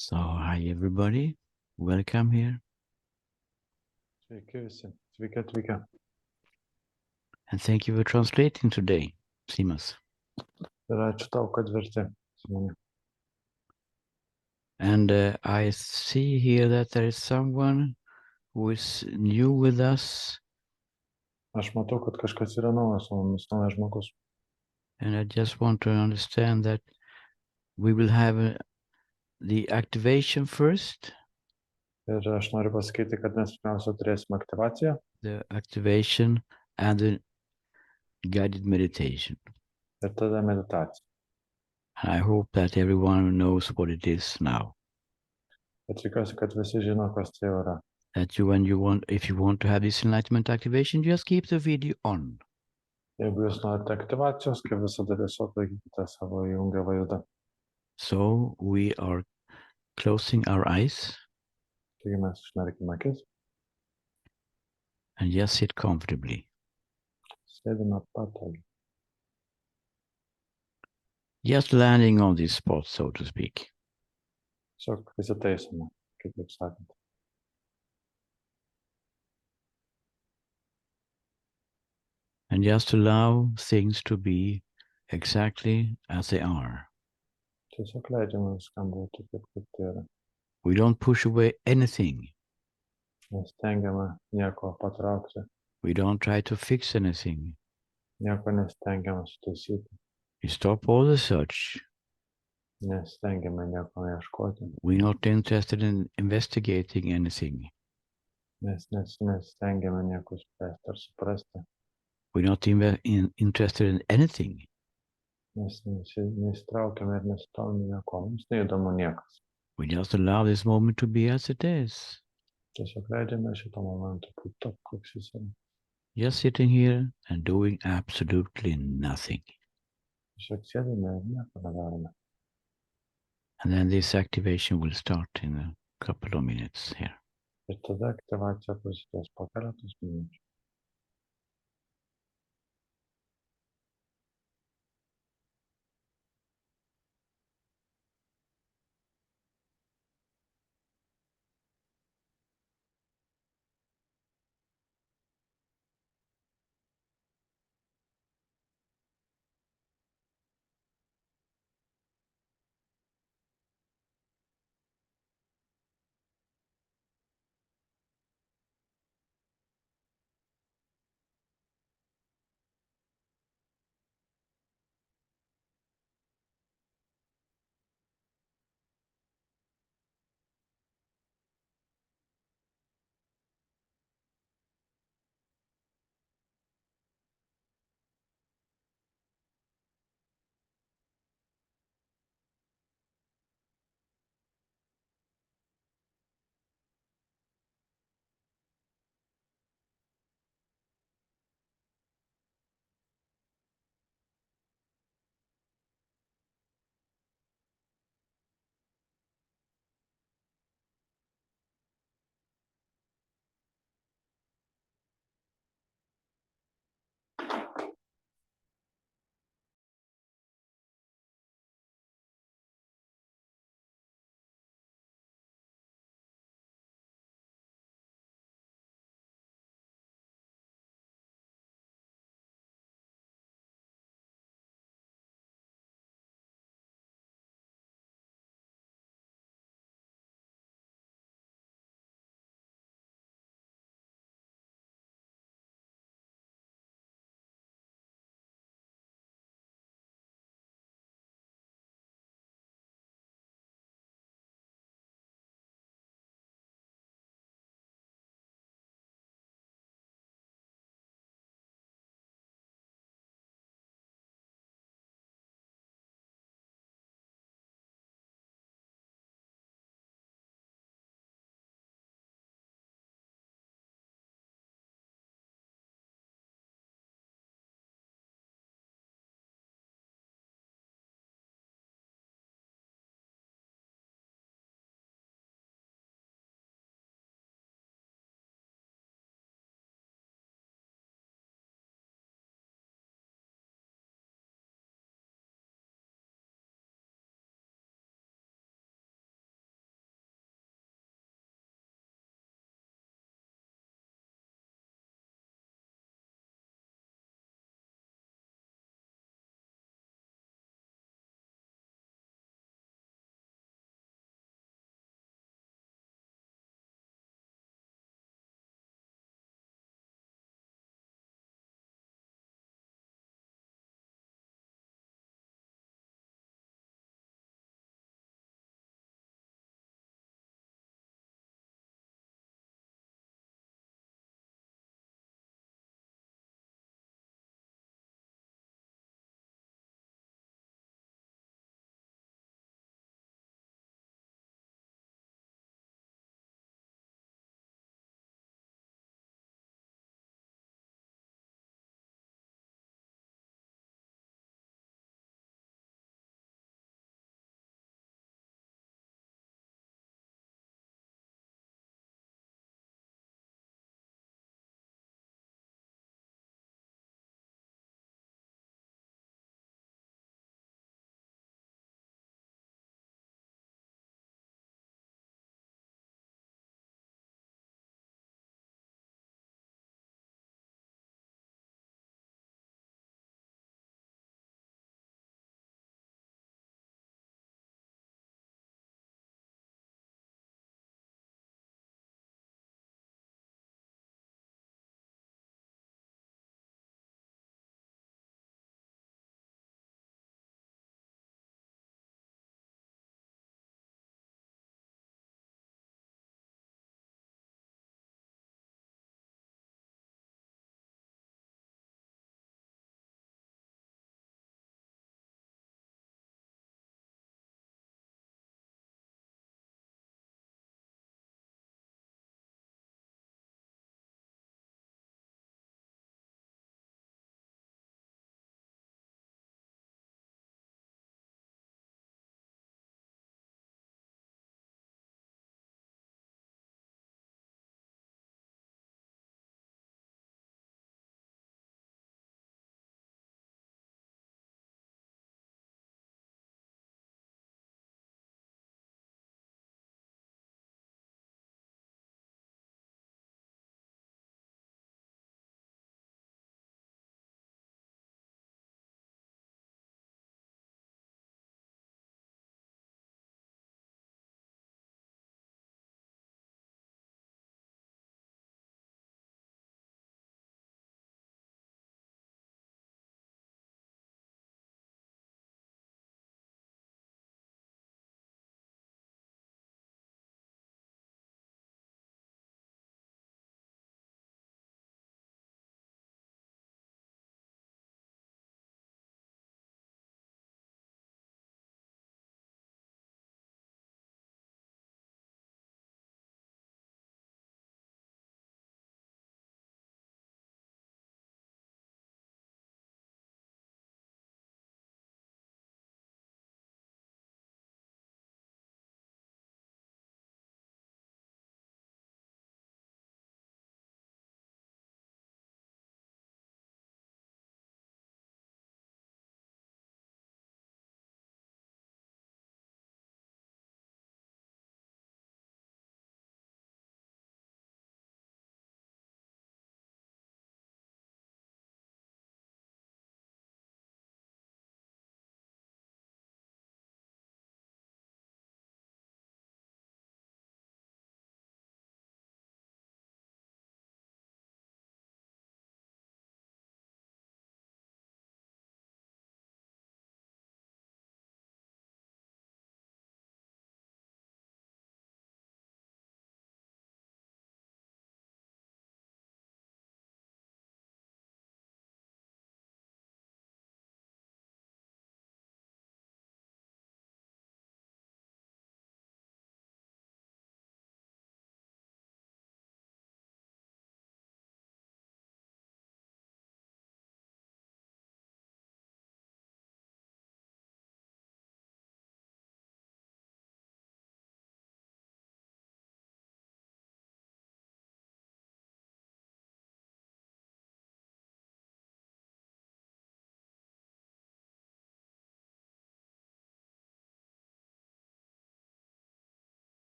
So, hi everybody, welcome here, Sveiki visi, sveiki atvykę. and thank you for translating today, Simas. Ir ačiū tau, kad verti su manimi. And I see here that there is someone who is new with us, Aš matau, kad kažkas yra naujas su mumis, naujas žmogus. and I just want to understand that we will have the activation first, Ir aš noriu pasakyti, kad mes pirmiausia turėsime aktyvaciją the activation and the guided meditation. ir tada meditaciją. And I hope that everyone knows what it is now. Bet tikiuosi, kad visi žino, kas tai yra. That if you want to have this enlightenment activation, just keep the video on. Jeigu jūs norite aktyvacijos, kaip visada tiesiog laikykite savo įjungę vaizdą. So we are closing our eyes Taigi mes užmerkime akis, and just sit comfortably. sėdime patogiai. Just landing on this spot, so to speak. Tiesiog įsitaisome, kitaip sakant. And just allow things to be exactly as they are. Tiesiog leidžiame viskam būti taip, kaip tai yra. We don't push away anything. Nestengiame nieko patraukti, We don't try to fix anything. nieko nestengiame sutaisyti. We stop all the search. Nestengiame nieko ieškoti, We're not interested in investigating anything. mes nestengiame nieko spręsti ar suprasti, We're not interested in anything. mes neįsitraukiame ir nesidomime nieko, mums neįdomu niekas. We just allow this moment to be as it is. Tiesiog leidžiame šitą momentą būti top, koks jis yra. Just sitting here and doing absolutely nothing. Tiesiog sėdime ir nieko nedarome. And then this activation will start in a couple of minutes here. Ir tada aktyvacija prasidės po keletos minučių.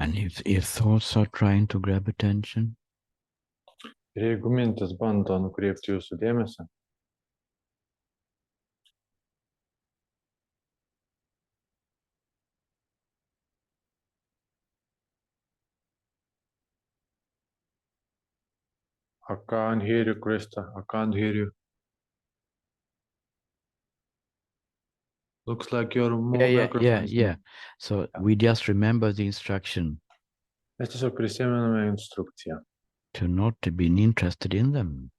And if thoughts are trying to grab attention, Ir jeigu mintis bando nukreipti jūsų dėmesį, I can't hear you, Krista, I can't hear you. Looks like your microphone is yeah. So we just remember the instruction Mes tiesiog prisimename instrukciją. to not to be interested in them.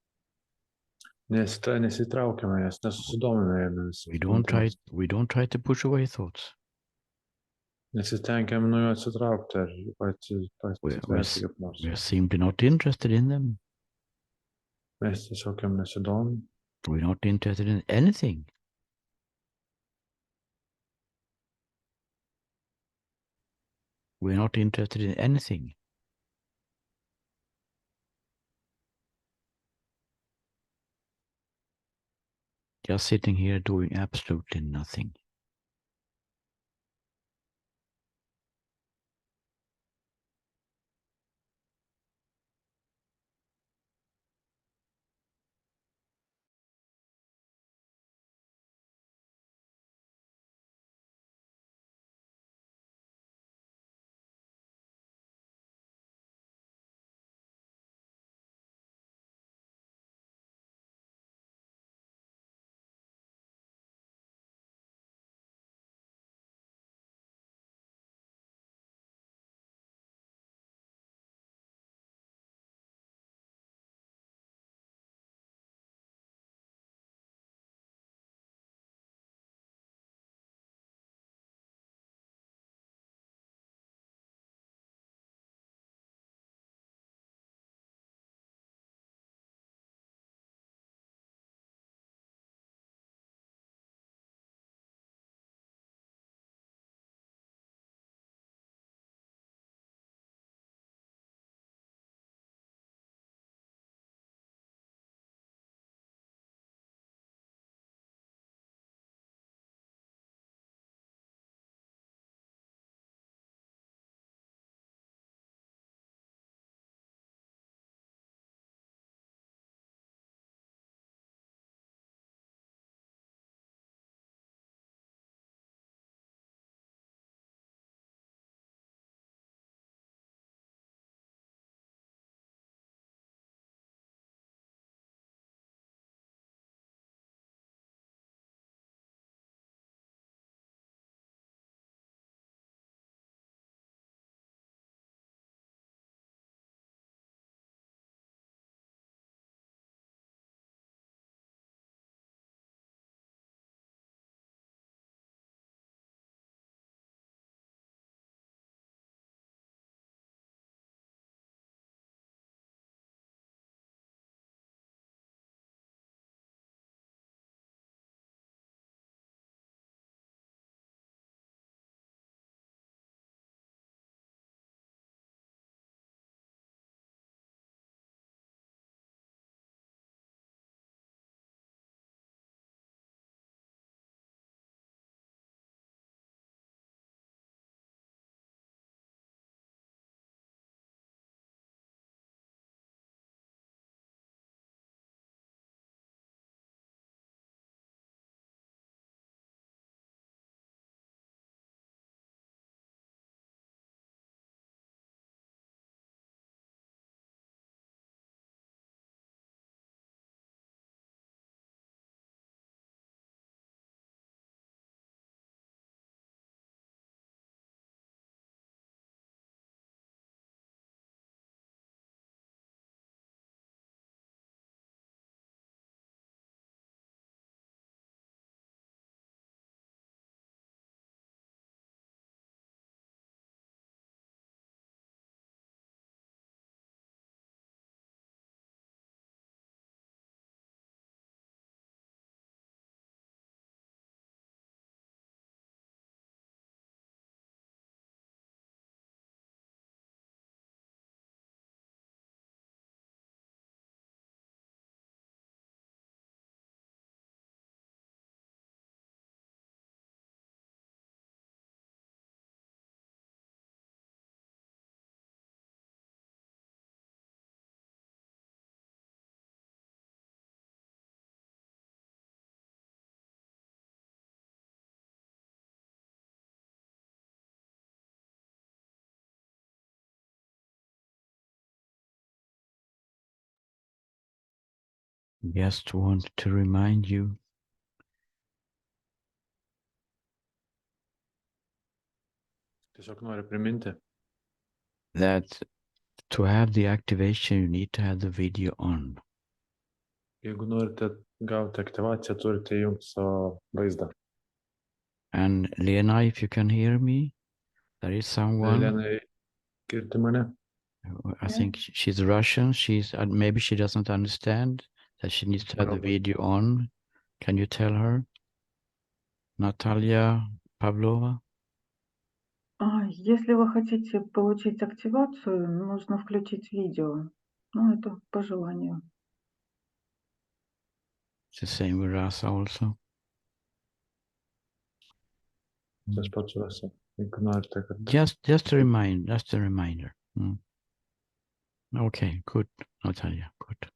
Nesitraukiame jas, nesusidomime jomis. We don't try to push away thoughts. Nesistengiam nuo jų atsitraukti ar We're pasitverti kaip nors. simply not interested in them. Mes tiesiog jam nesidomim. We're not interested in anything. We're not interested in anything. Just sitting here doing absolutely nothing. Just want to remind you Tiesiog noriu priminti, that to have the activation, you need to have the video on. jeigu norite gauti aktyvaciją, turite įjungti savo vaizdą. And Lena, if you can hear me, there is someone, Lenai, girdi mane? I think she's Russian. Maybe she doesn't understand that she needs to have the Galbūt. video on. Can you tell her? Natalia Pavlova? Если вы хотите получить активацию, нужно включить видео. Ну, это по желанию. It's the same with Rasa also. Tas pats rasa. Jeigu norite, kad... Just a reminder. Okay, good, Natalia, good.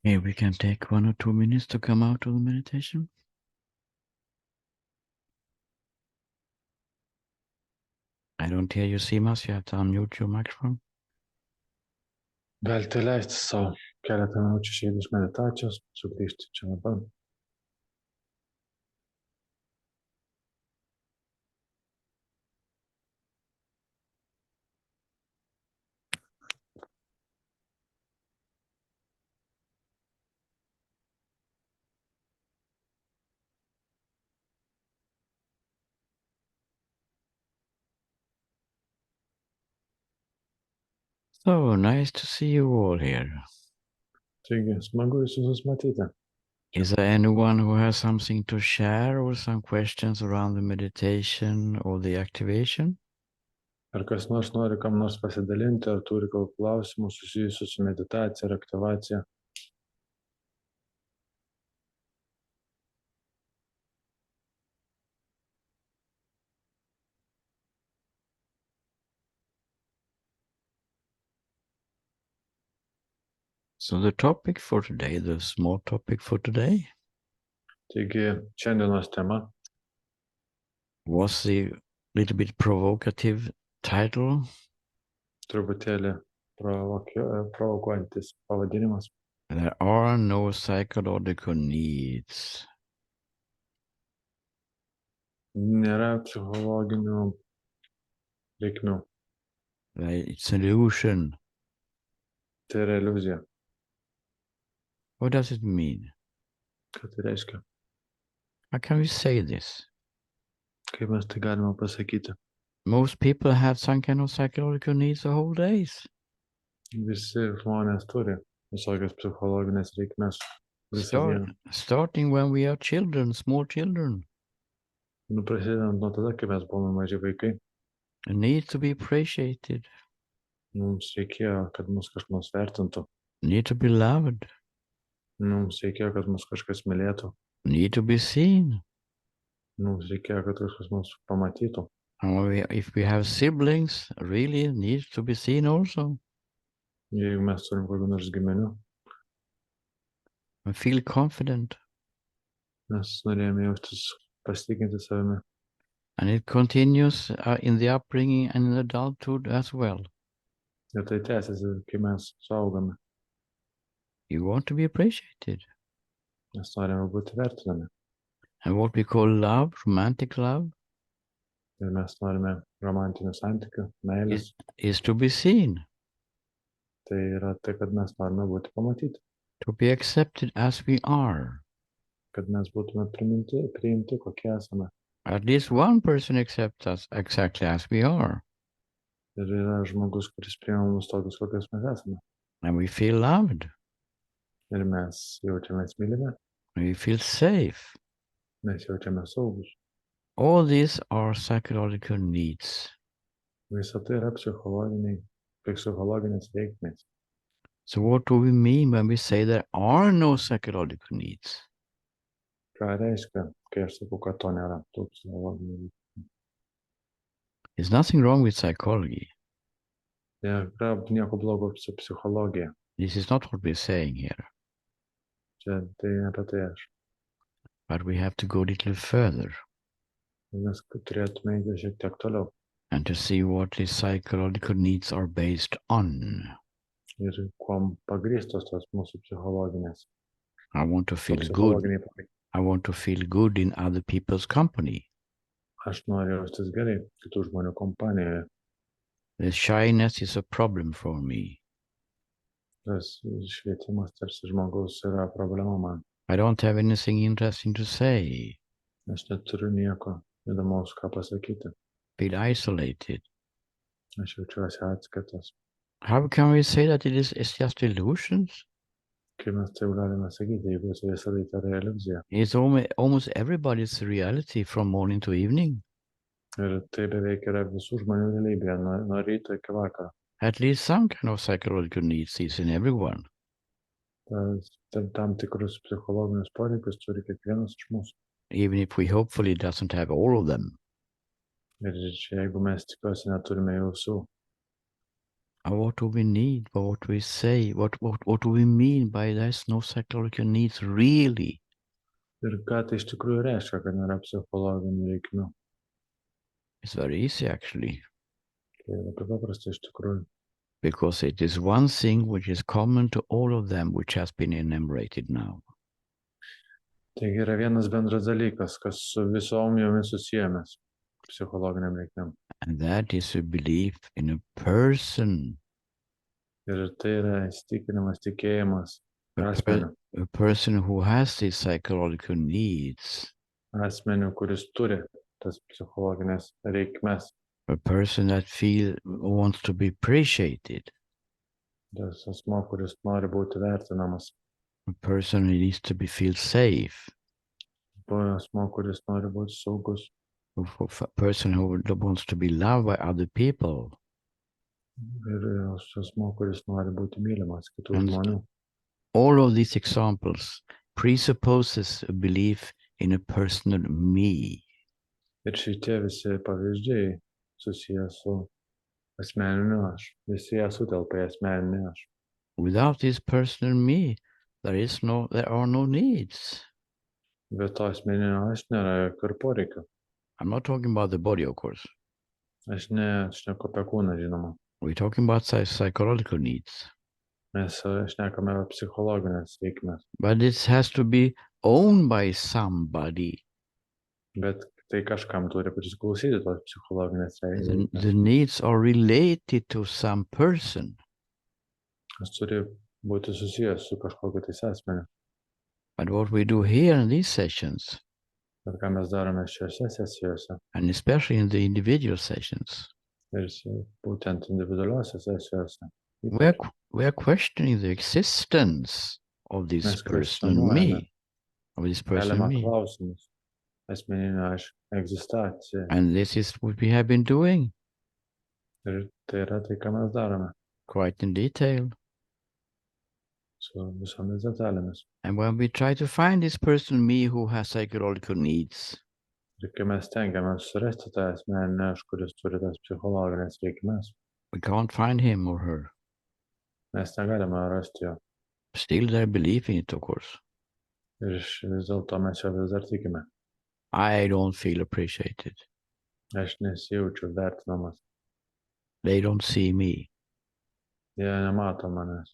Okay, we can take 1 or 2 minutes to come out of the meditation. I don't hear you, Simas. You have to unmute your microphone. Galite leisti savo keletą minučių išeiti iš meditacijos, sugrįžti čia dabar. So nice to see you all here. Taigi, smagu jūs visus matyti. Is there anyone who has something to share or some questions around the meditation or the activation? Ar kas nors nori kam nors pasidalinti, ar turi gal klausimų susijusių su meditacija ar aktyvacija? So the topic for today, the small topic for today, Taigi, šiandienos tema was the little bit provocative title, truputėlį provokuojantis pavadinimas. There are no psychological needs. Nėra psichologinių reikmių. It's an illusion. Tai yra iliuzija. What does it mean? Ką tai reiškia? How can we say this? Kaip mes tai galime pasakyti? Most people have some kind of psychological needs the whole days. Visi žmonės turi visokias psichologinės reikmes visą dieną. Starting when we are children, small children. Prasidedant nuo tada, kai mes buvome maži vaikai, A need to be appreciated, mums reikėjo, kad mus kažkas vertintų, need to be loved, mums reikėjo, kad mus kažkas mylėtų, need to be seen. mums reikėjo, kad kažkas mus pamatytų. And if we have siblings, really needs to be seen also. Jeigu mes turim kokių nors giminių, And feel confident. mes norėjome jaustis pasitikinti savimi. And it continues in the upbringing and in adulthood as well. Ir tai tęsiasi, kai mes suaugame. You want to be appreciated. Mes norime būti vertinami. And what we call love, romantic love, Ir mes norime romantinių santykių, meilės. is to be seen, Tai yra tai, kad mes norime būti pamatyti. to be accepted as we are. Kad mes būtume priimti kokie esame. At least one person accepts us exactly as we are. Ir yra žmogus, kuris priima mus tokius, kokius mes esame. And we feel loved. Ir mes jaučiamės mylimi, We feel safe. mes jaučiamės saugus. All these are psychological needs. Visa tai yra psichologinės reikmės. So what do we mean when we say there are no psychological needs? Ką reiškia, kai aš sakau, kad to nėra, tų psichologinių reikmių. There's nothing wrong with psychology. Nėra nieko blogo su psichologija. This is not what we're saying here. Čia tai apie tai aš. But we have to go a little further Mes turėtume eiti šiek tiek toliau. and to see what the psychological needs are based on. Ir kuom pagrįstos tos mūsų psichologinės. I want to feel good. Psichologiniai pagrindai. I want to feel good in other people's company. Aš noriu jaustis gerai kitų žmonių kompanijoje. The shyness is a problem for me. Tas švietimas tarsi žmogaus yra problema man. I don't have anything interesting to say. Aš neturiu nieko įdomaus, ką pasakyti. Feel isolated. Aš jaučiuosi atskirtas. How can we say that it's just illusions? Kaip mes taip galime sakyti, jeigu visą laiką yra iliuzija. It's almost everybody's reality from morning to evening. Ir tai beveik yra visų žmonių realybė, nuo ryto iki vakaro. At least some kind of psychological needs is in everyone. Tam tikrus psichologinius poreikius turi kiekvienas iš mūsų. Even if we hopefully doesn't have all of them. Ir jeigu mes tikiuosi neturime jų visų, What do we need? What do we say? What do we mean by there's no psychological needs really? ir ką tai iš tikrųjų reiškia, kad nėra psichologinių reikmių. It's very easy actually. Tai yra taip paprasta iš tikrųjų. Because it is one thing which is common to all of them, which has been enumerated now. Taigi yra vienas bendras dalykas, kas su visom jomis susijęs psichologiniam reikmėm. And that is a belief in a person. Ir tai yra įsitikinimas, tikėjimas asmeniu. A person who has these psychological needs. Asmeniu, kuris turi tas psichologinės reikmes. A person that wants to be appreciated. Tas asmo, kuris nori būti vertinamas. a person who needs to feel safe, Asmo, kuris nori būti saugus. a person who wants to be loved by other people. Ir asmo, kuris nori būti mylimas kitų And žmonių. all of these examples presupposes a belief in a personal me. Ir šitie visi pavyzdžiai susiję su asmeniniu aš. Visi jie sutelpa į asmeninį aš. Without this personal me, there are no needs. Bet to asmeninio aš nėra jokių ir poreikių. I'm not talking about the body, of course. Aš nešneku apie kūną, žinoma. We're talking about psychological needs. Mes šnekame apie psichologinės reikmes. But this has to be owned by somebody. Bet tai kažkam turi priklausyti tos psichologinės reikmes. The needs are related to some person. Jis turi būti susijęs su kažkokiu tais asmeniu. But what we do here in these sessions, Bet ką mes darome šiose sesijose, and especially in the individual sessions, ir būtent individualiuose sesijose, we are questioning the existence of this Mes personal kvestionuojame. me, of this personal keliame me. klausimus asmeninio aš egzistacijai. And this is what we have been doing Ir tai yra tai, ką mes darome quite in detail. su visomis detalėmis. And when we try to find this personal me who has psychological needs, Ir kai mes tengiamės surasti tą asmeninę aš, kuris turi tas psichologinės reikmes, we can't find him or her. mes negalime rasti jo. Still they're believing it, of course. Ir vis dėlto mes jo vis dar tikime. I don't feel appreciated. Aš nesijaučiu vertinamas. They don't see me. Jie nemato manęs.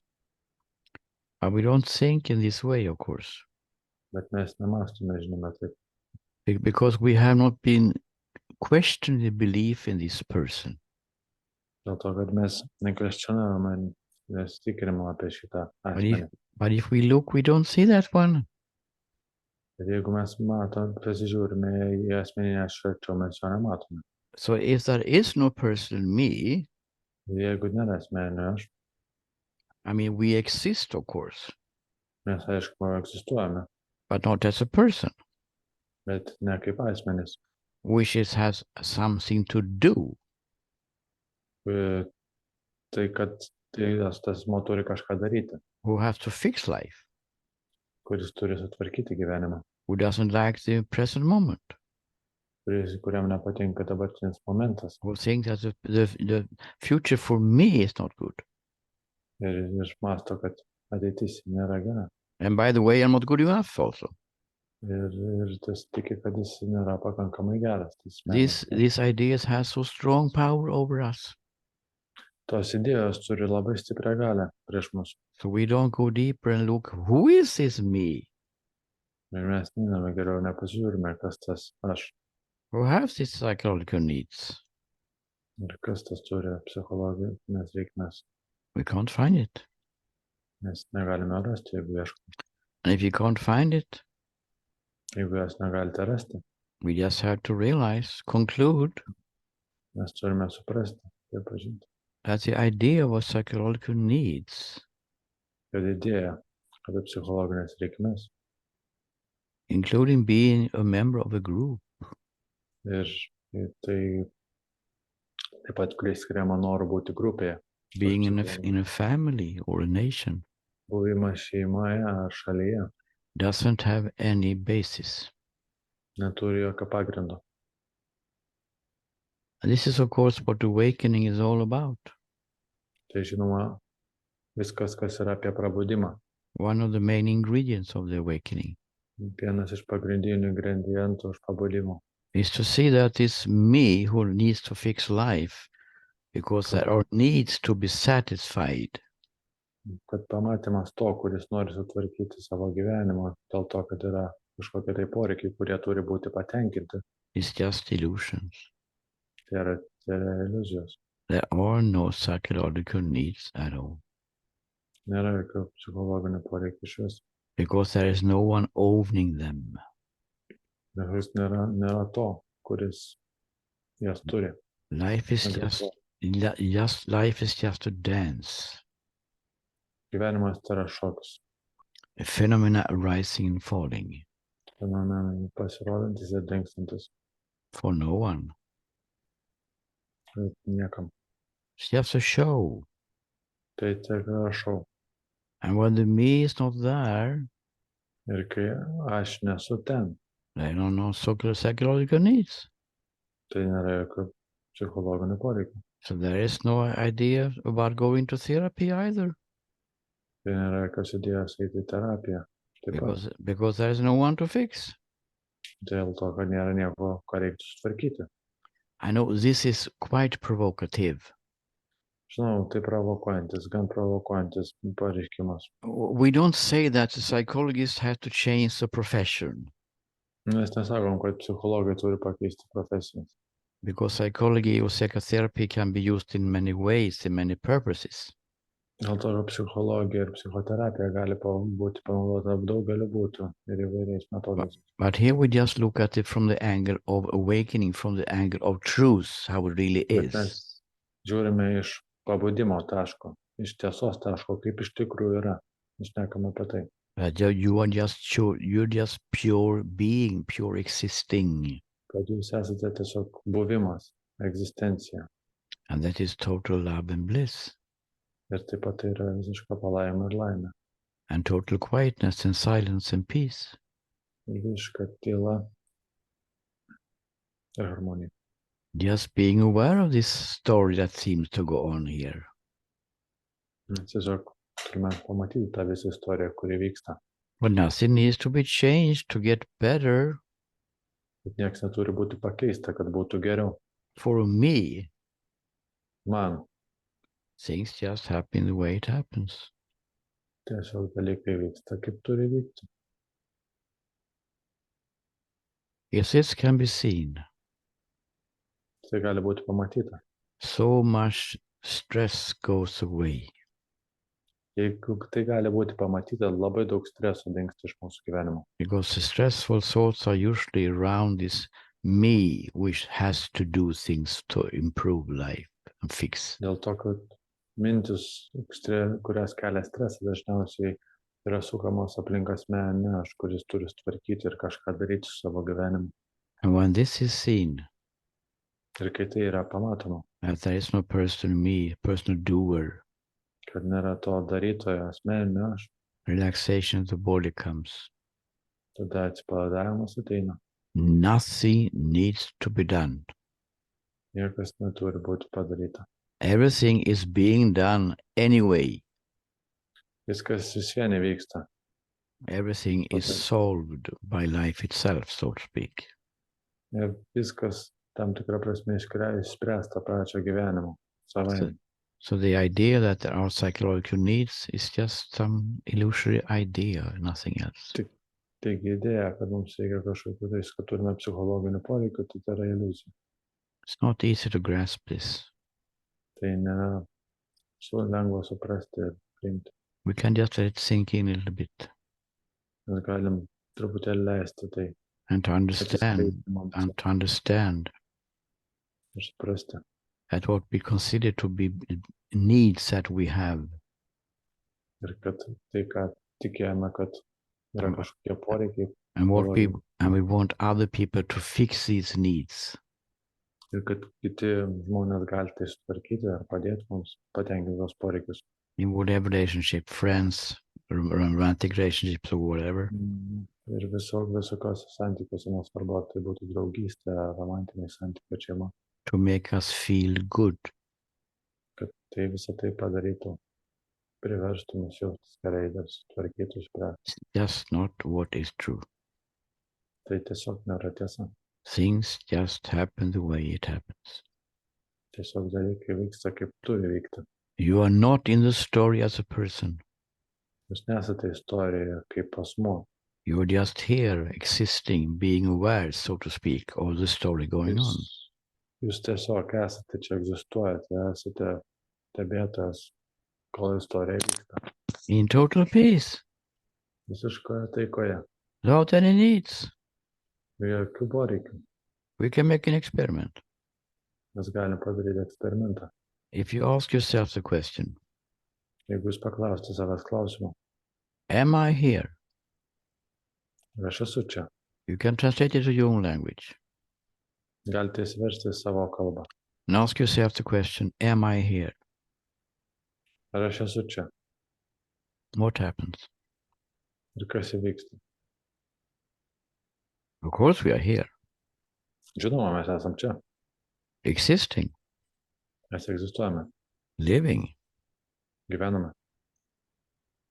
But we don't think in this way, of course, Bet mes nemastome, žinoma, taip. because we have not been questioning the belief in this person. Dėl to, kad mes nekvestionavome, mes tikriname apie šitą asmenį. But if we look, we don't see that one. Ir jeigu mes pasižiūrime į asmeninę aš arčiau, mes jo nematome. So if there is no personal me, Ir jeigu nėra asmeninio aš, I mean, we exist, of course, mes aišku egzistuojame, but not as a person, bet ne kaip asmenys. which has something to do. Tai, kad tas asmuo turi kažką daryti, Who has to fix life, kuris turi sutvarkyti gyvenimą, who doesn't like the present moment, kuriam nepatinka dabartinis momentas. who thinks that the future for me is not good. Ir masto, kad ateitis nėra gera. And by the way, I'm not good enough also. Ir tas tiki, kad jis nėra pakankamai geras. These ideas have so strong power over us. Tos idėjos turi labai stiprią galę prieš mus. So we don't go deeper and look, who is this me? Ir mes einame geriau nepasižiūrime, kas tas aš. Who has these psychological needs? Ir kas tas turi psichologinės reikmes. We can't find it. Mes negalime rasti, jeigu ieškome. And if you can't find it, Jeigu jas negalite rasti, we just have to realize, conclude mes turime suprasti, pripažinti, that the idea of psychological needs, kad idėja apie psichologinės reikmes including being a member of a group, ir tai taip pat priskiriama noru būti grupėje, being in a family or a nation, buvimas šeimoje ar šalyje doesn't have any basis. neturi jokio pagrindo. And this is, of course, what awakening is all about. Tai žinoma, viskas, kas yra apie prabudimą, One of the main ingredients of the awakening vienas iš pagrindinių ingredientų už pabudimo, is to see that it's me who needs to fix life because there are needs to be satisfied. kad pamatymas to, kuris nori sutvarkyti savo gyvenimą, dėl to, kad yra kažkokie tai poreikiai, kurie turi būti patenkinti, It's just illusions. tai yra iliuzijos. There are no psychological needs at all Nėra jokių psichologinių poreikių iš vis. because there is no one owning them. Nes nėra to, kuris jas turi. Life is Nėra just to. life is just a dance. Gyvenimas tai yra šokis. a phenomena arising and falling Fenomenai pasirodantis ir dingstantis. for no one. Ir niekam. It's just a show. Tai tik yra šou. And when the me is not there, Ir kai aš nesu ten, they don't know psychological needs. tai nėra jokių psichologinių poreikių. So there is no idea about going to therapy either, Tai nėra jokios idėjos eiti į terapiją. Taip pat because there is no one to fix. dėl to, kad nėra nieko, ką reiktų sutvarkyti. I know this is quite provocative. Žinau, tai provokuojantis, gan provokuojantis pareiškimas. We don't say that the psychologist has to change the profession, Mes nesakom, kad psichologai turi pakeisti profesijas. because psychology or psychotherapy can be used in many ways, in many purposes. Dėl to, kad psichologija ir psichoterapija gali būti panaudota daugeliu būtų ir įvairiais metodais. But here we just look at it from the angle of awakening, from the angle of truth, how it really Bet is. mes žiūrime iš pabudimo taško, iš tiesos taško, kaip iš tikrųjų yra. Šnekam apie tai. That you're just pure being, pure existing, Kad jūs esate tiesiog buvimas, egzistencija. and that is total love and bliss, Ir taip pat tai yra visiška palaima ir laimė. and total quietness and silence and peace. Ir visiška tyla ir harmonija. Just being aware of this story that seems to go on here. Mes tiesiog turime pamatyti tą visą istoriją, kuri vyksta. But nothing needs to be changed to get better. Bet nieks neturi būti pakeista, kad būtų geriau. For me, Man things just happen the way it happens. tiesiog dalykai vyksta, kaip turi vykti. Yes, this can be seen. Tai gali būti pamatyta. So much stress goes away. Jeigu tai gali būti pamatyta, labai daug streso dingsta iš mūsų gyvenimo. Because the stressful thoughts are usually around this me, which has to do things to improve life and fix. Dėl to, kad mintis, kurias kelia stresą, dažniausiai yra sukamos aplink asmeninę aš, kuris turi sutvarkyti ir kažką daryti su savo gyvenimu. And when this is seen, Ir kai tai yra pamatoma, that there is no personal me, personal doer, kad nėra to darytojo asmeninio aš, relaxation of the body comes. tada atsipalaidavimas ateina. Nothing needs to be done. Niekas neturi būti padaryta. Everything is being done anyway. Viskas vis vien vyksta. Everything is Okay. solved by life itself, so to speak. Ir viskas tam tikrą prasme išspręsta pačio gyvenimo savaime. So the idea that there are psychological needs is just some illusory idea, nothing else. Taigi idėja, kad mums reikia kažkokiu tais, kad turime psichologinių poreikių, tai yra iliuzija. It's not easy to grasp this. Tai nėra lengva suprasti ir priimti. We can just let it sink in a little bit Mes galim truputėlį leisti tai, and to understand atsiskleisti mums ir suprasti, that what we consider to be needs that we have ir kad tai, ką tikėjome, kad yra kažkokie poreikiai and what we Lord. and we want other people to fix these needs. ir kad kiti žmonės gali tai sutvarkyti ar padėti mums patenkinti tos poreikius. In whatever relationship, friends, romantic relationships or whatever, Ir visokios santykiuose, nesvarbu, ar tai būtų draugystė, romantiniai santykiai, šeima, to make us feel good. kad tai visą tai padarytų, priverstų mus jaustis gerai, dar sutvarkytų išspręsti. It's just not what is true. Tai tiesiog nėra tiesa. Things just happen the way it happens. Tiesiog dalykai vyksta, kaip turi vykti. You are not in the story as a person. Jūs nesate istorijoje kaip asmuo. You are just here existing, being aware, so to speak, of the story going on. Jūs tiesiog esate čia, egzistuojate, esate stebėtojas, kol istorija vyksta. In total peace, Visiškoje taikoje. without any needs. Jokių poreikių. We can make an experiment. Mes galim padaryti eksperimentą. If you ask yourself the question, Jeigu jūs paklausite savęs klausimą, am I here? ar aš esu čia, You can translate it to your own language galite įsiversti į savo kalbą. and ask yourself the question, am I here? Ar aš esu čia What happens? ir kas įvyksta. Of course we are here, Žinoma, mes esam čia, existing, mes egzistuojame, living. gyvename.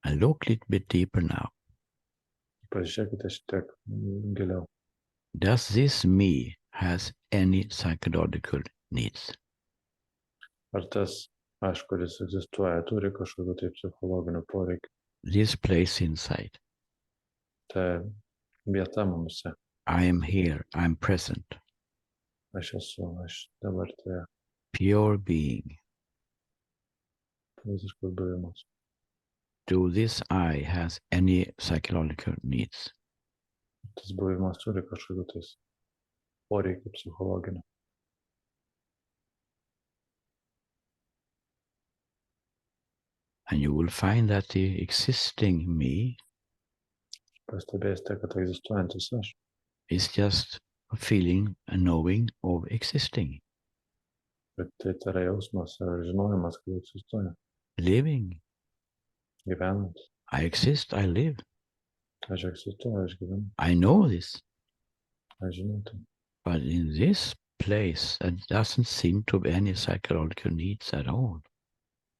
And look a little bit deeper now. Pažiūrėkite šitiek giliau. Does this me has any psychological needs? Ar tas aš, kuris egzistuoja, turi kažkokių tai psichologinių poreikių. This place inside. Ta vieta mumse. I am here, I'm present. Aš esu, aš dabar tai Pure being. visiškas buvimas. Do this I has any psychological needs? Tas buvimas turi kažkokių tais poreikių psichologinių. And you will find that the existing me Pastebėsite, kad egzistuojantis aš is just a feeling, a knowing of existing, bet tai yra jausmas ar žinojimas, kad egzistuoja. living. Gyvenant. I exist, I live. Aš egzistuoju, aš gyvenu. I know this. Aš žinau tai. But in this place, there doesn't seem to be any psychological needs at all.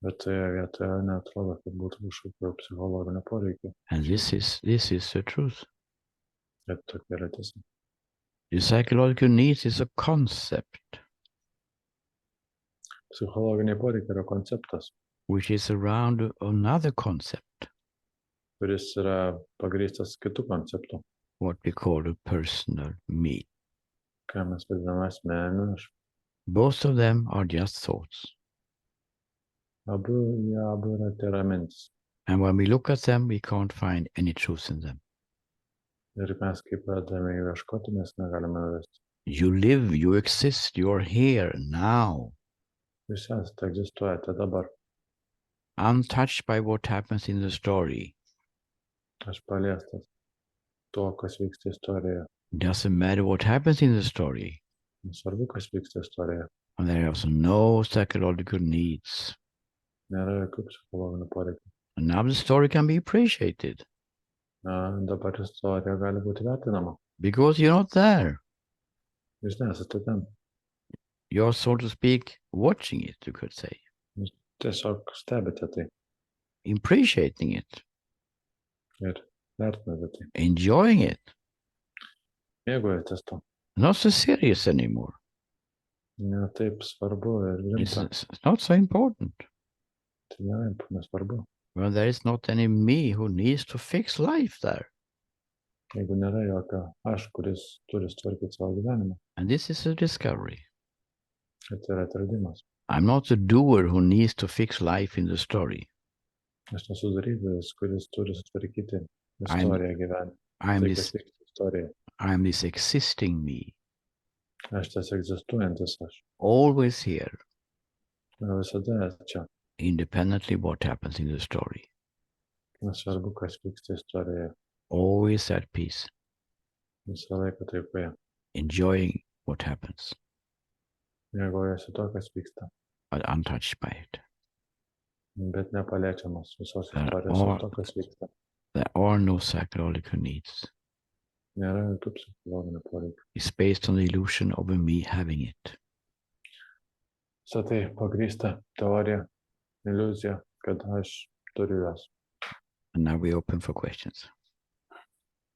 Bet toje vietoje neatrodo, kad būtų kažkokio psichologinio poreikio. And this is the truth. Bet tokia yra tiesa. The psychological needs is a concept Psichologiniai poreikiai yra konceptas, which is around another concept, kuris yra pagrįstas kitų konceptų, what we call a personal me. ką mes vadiname asmeniniu aš. Both of them are just thoughts. Abu yra tėra mintis. And when we look at them, we can't find any truth in them. Ir mes, kai pradedame jų ieškoti, mes negalime rasti. You live, you exist, you're here now, Jūs esate, egzistuojate dabar. untouched by what happens in the story. Aš paliestas to, kas vyksta istorijoje. Doesn't matter what happens in the story. Nesvarbu, kas vyksta istorijoje. And there are no psychological needs. Nėra jokių psichologinių poreikių. And now the story can be appreciated Dabar istorija gali būti vertinama. because you're not there. Jūs nesate ten. You're, so to speak, watching it, you could say, Tiesiog stebite tai appreciating it, ir vertinate tai. enjoying it. Mėgaujatės to. Not so serious anymore. Ne taip svarbu ir It's, rimta. it's not so important. Tai nėra nesvarbu. Well, there is not any me who needs to fix life there. Jeigu nėra jokio aš, kuris turi sutvarkyti savo gyvenimą. And this is a discovery. Tai yra atradimas. I'm not the doer who needs to fix life in the story. Aš nesu darytojas, kuris turi sutvarkyti istoriją gyvenimą. I'm Tai, this, kas vyksta istorijoje. I'm this existing me, Aš tas egzistuojantis aš. always here, Visada esu čia. independently what happens in the story. Nesvarbu, kas vyksta istorijoje. Always at peace, Visą laiką taikoje. enjoying what happens, Mėgaujasi to, kas vyksta. but untouched by it. Bet nepaliečiamas visos Ar- istorijos o- ir to, kas vyksta. There are no psychological needs. Nėra jokių psichologinių poreikių. It's based on the illusion of a me having it. Visą tai pagrįsta teorija, iliuzija, kad aš turiu juos. And now we open for questions.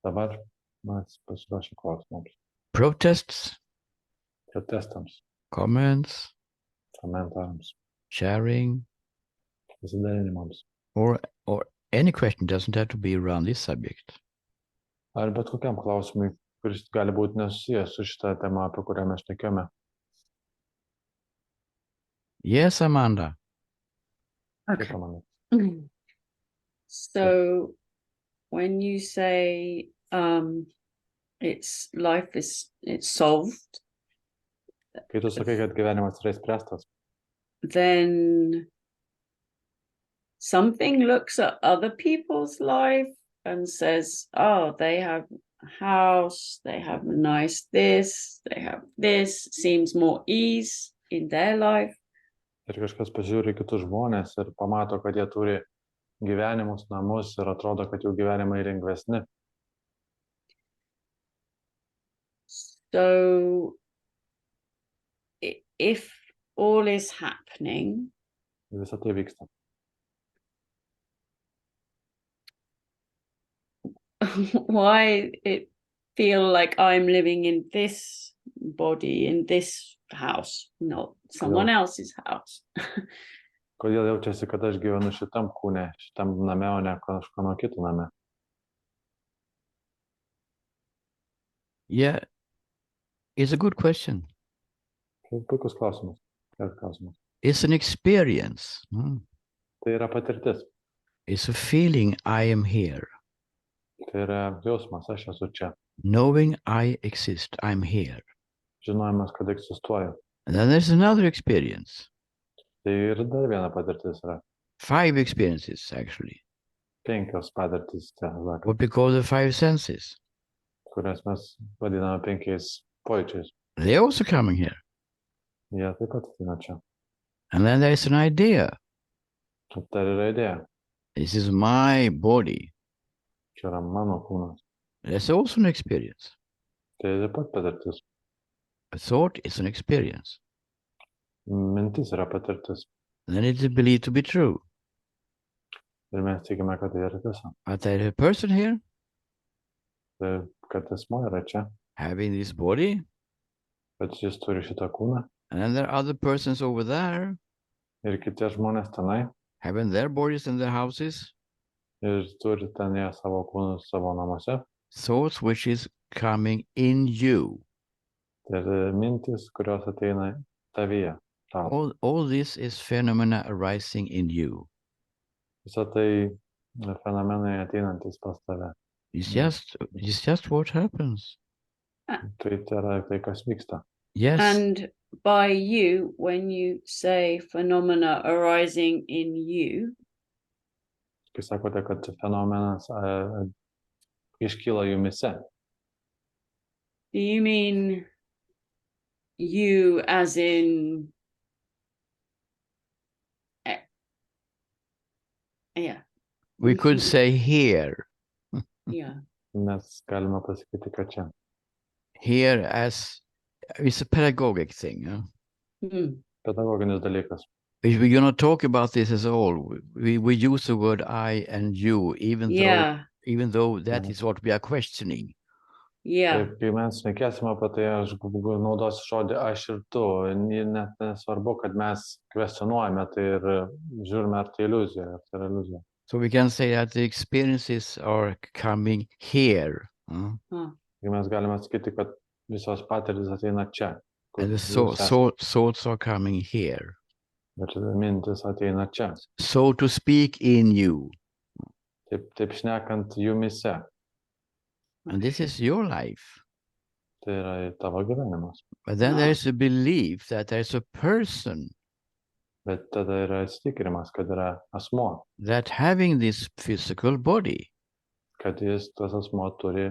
Dabar mes pasiruošę klausimams, Protests, protestams, comments, komentarams, sharing, pasidalinimams. or any question doesn't have to be around this subject. Ar bet kokiam klausimui, kuris gali būti nesusijęs su šitą temą, apie kurią mes šnekėjome. Yes, Amanda. Kaip Okay. manai? So when you say it's solved, Kai tu sakai, kad gyvenimas yra išspręstas, then something looks at other people's life and says, oh, they have a house, they have a nice this, they have this, seems more ease in their life. Ir kažkas pažiūri kitus žmonės ir pamato, kad jie turi gyvenimus, namus ir atrodo, kad jų gyvenimai lengvesni. So if all is happening, Visą tai vyksta. why it feel like I'm living in this body, in this house, not someone else's house? Kodėl jaučiasi, kad aš gyvenu šitam kūne, šitam name, o ne kažkano kito name? Yeah, it's a good question. Tai puikus klausimas. Geras klausimas. It's an experience. Tai yra patirtis. It's a feeling I am here. Tai yra jausmas, aš esu čia. Knowing I exist, I'm here. Žinojimas, kad egzistuoju. And then there's another experience. Tai ir dar viena patirtis yra. 5 experiences, actually. 5 patirtis, What we call the 5 senses. kurias mes vadiname 5 pojūčiais. They're also coming here. Jie taip pat ateina čia. And then there's an idea. Dar yra idėja. This is my body. Čia yra mano kūnas. That's also an experience. Tai taip pat patirtis. A thought is an experience. Mintis yra patirtis. And then it's believed to be true. Ir mes tikime, kad tai yra tiesa. But there's a person here Tai kad asmuo yra čia, having this body, kad jis turi šitą kūną. and then there are other persons over there Ir kiti žmonės tenai. having their bodies in their houses. Ir turi ten jie savo kūnus savo namuose. Thoughts which is coming in you. Tai yra mintis, kurios ateina tavyje. Tau. All this is phenomena arising in you. Visą tai fenomenai ateinantis pas tave. It's just what happens. Tai yra tai, kas vyksta. Yes. And by you, when you say phenomena arising in you, Kai sakote, kad fenomenas iškyla jumise, do you mean you as in yeah, We could say here. yeah. mes galime pasakyti, kad čia. Here as it's a pedagogic thing. Pedagoginis dalykas. We're going to talk about this as all. We use the word I and you, even though that is what we are questioning. Yeah. Taip, kai mes šnekėsime apie tai, aš naudosiu žodį aš ir tu. Net nesvarbu, kad mes kvestionuojame tai ir žiūrime, ar tai iliuzija, ar tai yra iliuzija. So we can say that the experiences are coming here. Kai mes galime sakyti, kad visos patirtis ateina čia. And the thoughts are coming here. Ir mintis ateina čia. So to speak in you. Taip šnekant jumise. And this is your life. Tai yra tavo gyvenimas. But then there's a belief that there's a person Bet tada yra įsitikinimas, kad yra asmuo. that having this physical body. Kad tas asmuo turi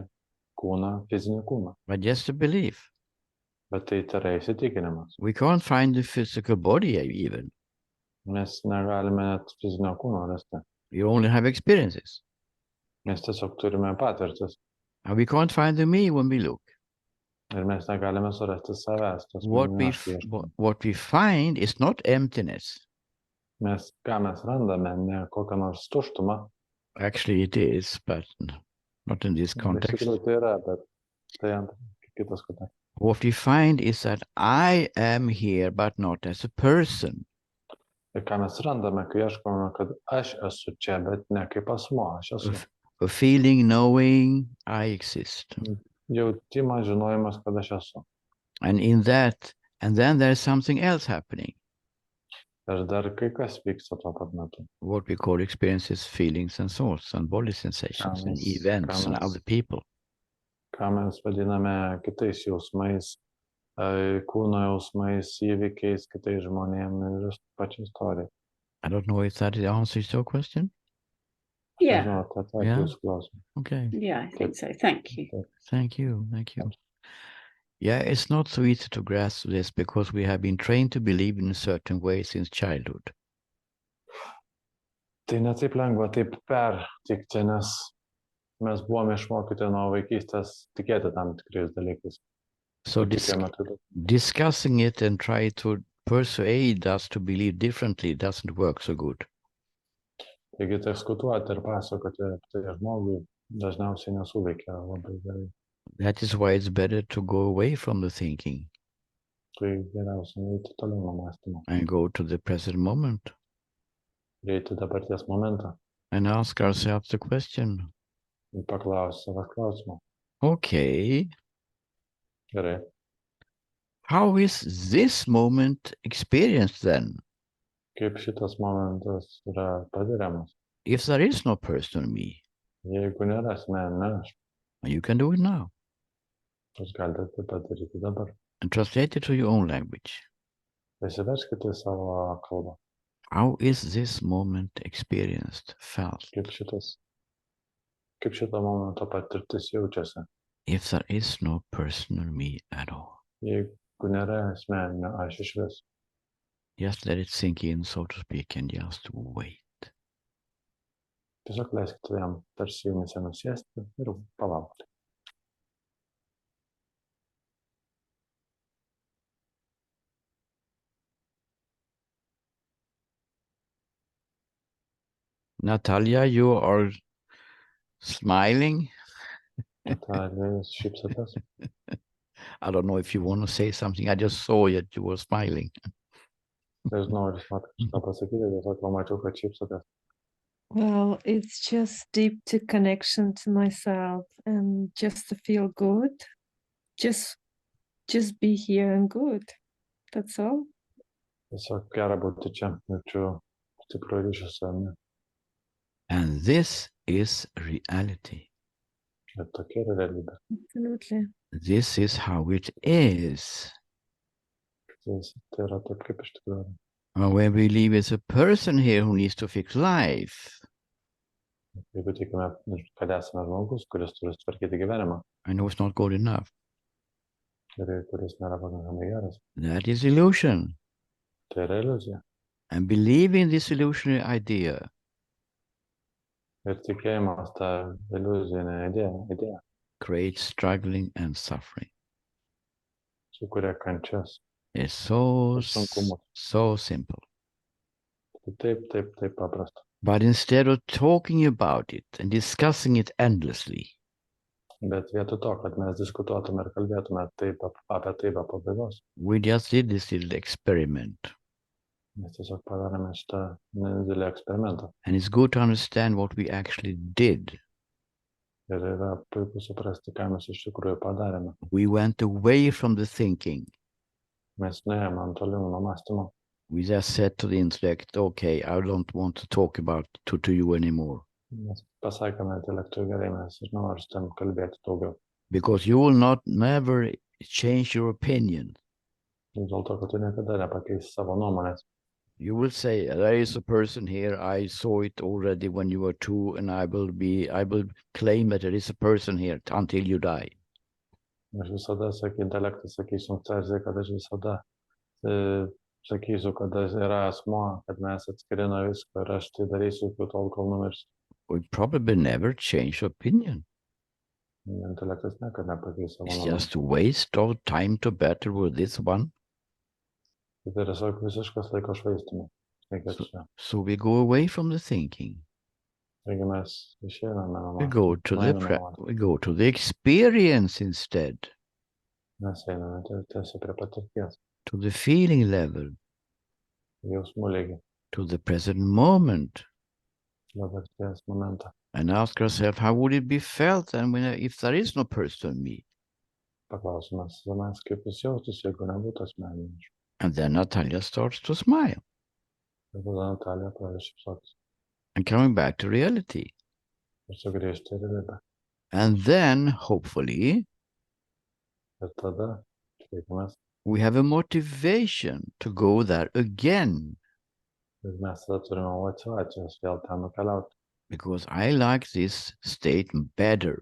kūną, fizinį kūną. But just a belief. Bet tai yra įsitikinimas. We can't find the physical body even. Mes negalime net fizinio kūno rasti. We only have experiences. Mes tiesiog turime patirtis. And we can't find the me when we look. Ir mes negalime surasti savęs. What we find is not emptiness. Ką mes randame, ne kokią nors tuštumą. Actually it is, but not in this context. Iš tikrųjų tai yra, bet tai kitas kontekstas. What we find is that I am here, but not as a person. Ir ką mes randame, kai ieškome, kad aš esu čia, bet ne kaip asmuo, aš esu. A feeling, knowing I exist. Jautimas, žinojimas, kad aš esu. And in that, and then there's something else happening. Ir dar kai kas vyksta tuo pat metu. What we call experiences, feelings and thoughts and body sensations and events and other people. Ką mes vadiname kitais jausmais, kūno jausmais, įvykiais, kitais žmonėmis ir pačia istorija. I don't know if that answers your question. Yeah, Nežinau, ar tai atsakė Yeah. jūsų klausimą. Okay. yeah, I think so. Thank you. Taip. Thank you. Thank you. Yeah, it's not so easy to grasp this because we have been trained to believe in a certain way since childhood. Tai ne taip lengva taip pertikti, nes mes buvome išmokyti nuo vaikystės tikėti tam tikrais dalykais. So Ir tikėjome taip. discussing it and try to persuade us to believe differently doesn't work so good. Taigi diskutuoti ir pasakoti tai žmogui dažniausiai nesuveikia labai gerai. That is why it's better to go away from the thinking Tai geriausia neiti toliau nuo mąstymo. and go to the present moment Eiti dabarties momentą and ask ourselves the question, ir paklausti savęs klausimą. okay, Gerai. how is this moment experienced then? Kaip šitas momentas yra patiriamas? If there is no personal me, Jeigu nėra asmeninė aš, you can do it now jūs galite tai padaryti dabar. and translate it to your own language. Įsiverskite į savo kalbą. How is this moment experienced, felt? Kaip šito momento patirtis jaučiasi. If there is no personal me at all, Jeigu nėra asmeninio aš iš vis, just let it sink in, so to speak, and just wait. tiesiog leiskite jam tarsi jumyse nusėsti ir palaukti. Natalia, you are smiling. Natalija, jūs šypsotės? I don't know if you want to say something. I just saw that you were smiling. Nežinau, ar jūs norite kažką pasakyti, tiesiog pamačiau, kad šypsotės. Well, it's just deep to connection to myself and just to feel good. Just be here and good. That's all. Tiesiog gera būti čia, jaučiu stiprų ryšį su savimi. And this is reality. Ir tokia yra realybė. Absolutely. This is how it is. Tai yra taip, kaip iš tikrųjų. When we believe it's a person here who needs to fix life, Jeigu tikime, kad esame žmogus, kuris turi sutvarkyti gyvenimą I know it's not good enough. ir kuris nėra pakankamai geras, That is illusion. tai yra iliuzija. And believing this illusionary idea Ir tikėjimas tą iliuzinę idėją creates struggling and suffering. sukuria kančias. It's so, Sunkumus. so simple. Taip paprasta. But instead of talking about it and discussing it endlessly, Bet vietoj to, kad mes diskutuotume ir kalbėtume taip apie tai be pabaigos, we just did this little experiment. mes tiesiog padarėme šitą nedidelį eksperimentą. And it's good to understand what we actually did. Ir yra puiku suprasti, ką mes iš tikrųjų padarėme. We went away from the thinking. Mes nuėjome ant toliau nuo mąstymo. We just said to the intellect, okay, I don't want to talk about to you anymore. Mes pasakėme intelektui gerai, mes noriu su tam kalbėti daugiau. Because you will never change your opinion. Dėl to, kad tu niekada nepakeisi savo nuomonės. You will say, there is a person here, I saw it already when you were 2, and I will claim that there is a person here until you die. Aš visada intelektas sakysiu, kad aš visada sakysiu, kad yra asmuo, kad mes atskiri nuo visko ir aš tai darysiu iki tol, kol numirsiu. We probably never change opinion. Intelektas niekada nepakeis savo It's nuomonės. just a waste of time to battle with this one. Tai tiesiog visiškas laiko švaistymas. So we go away from the thinking. Taigi mes išeiname nuo We go to the experience instead, Mes einame tiesiai prie patirties, to the feeling level, jausmų lygį, to the present moment, dabarties momentą. and ask ourselves, how would it be felt then if there is no personal me? Paklausime savęs, kaip jis jaustųsi, jeigu nebūtų asmeninis. And then Natalia starts to smile. Ir tada Natalija pradeda šypsotis And coming back to reality. ir sugrįžti į realybę. And then, hopefully, Ir tada, tikėkimės, we have a motivation to go there again. Ir mes tada turime motyvacijos vėl ten nukeliauti. because I like this state better.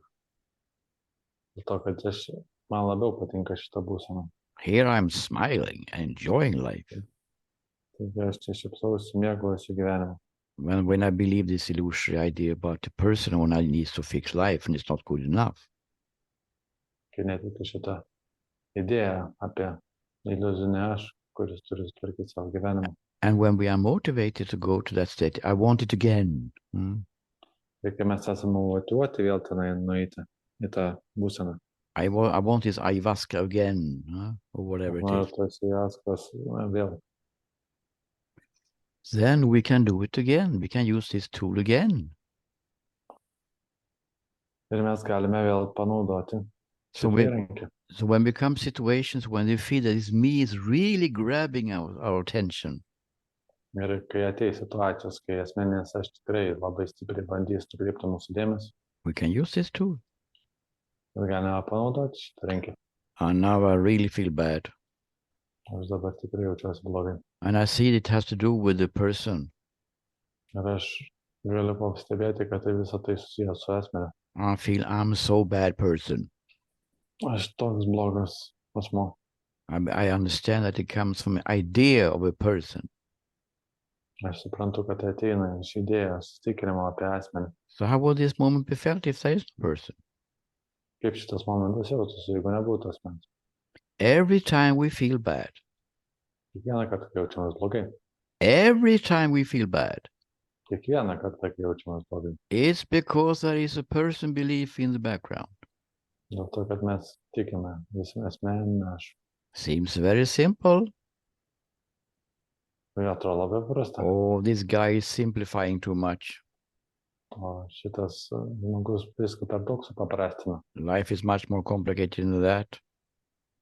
Dėl to, kad man labiau patinka šita būsena. Here I'm smiling and enjoying life. Taigi aš čia šypsausi, mėgaujuosi gyvenimu. When I believe this illusory idea about the person when I needs to fix life and it's not good enough. Kai netikiu šitą idėją apie iliuzinį aš, kuris turi sutvarkyti savo gyvenimą. And when we are motivated to go to that state, I want it again. Ir kai mes esame motyvuoti vėl tenai nueiti į tą būseną. I want this ayahuasca again, or whatever it Noriu is. tos jaskas vėl. Then we can do it again. We can use this tool again. Ir mes galime vėl panaudoti So, šitą we, įrankį. so when we come situations when we feel that this me is really grabbing our attention, Ir kai ateis situacijos, kai asmeninis aš tikrai labai stipriai bandys sukreipti mūsų dėmesį, we can use this tool. ir galime panaudoti šitą įrankį. And now I really feel bad. Aš dabar tikrai jaučiuosi blogai. And I see it has to do with the person. Ir aš galiu pastebėti, kad tai visą tai susijęs su asmeniu. I feel I'm so bad person. Aš toks blogas asmo. I understand that it comes from the idea of a person. Aš suprantu, kad tai ateina iš idėjos, tikrinimo apie asmenį. So how would this moment be felt if there is no person? Kaip šitas momentas jautųsi, jeigu nebūtų asmens. Every time we feel bad, Kiekvieną kartą, kai jaučiamės blogai. every time we feel bad, Kiekvieną kartą, kai jaučiamės blogai. it's because there is a person belief in the background. Dėl to, kad mes tikime visi asmeninį aš. Seems very simple. Tai atrodo labai paprasta. Oh, this guy is simplifying too much. O šitas žmogus viską per daug supaprastina. Life is much more complicated than that.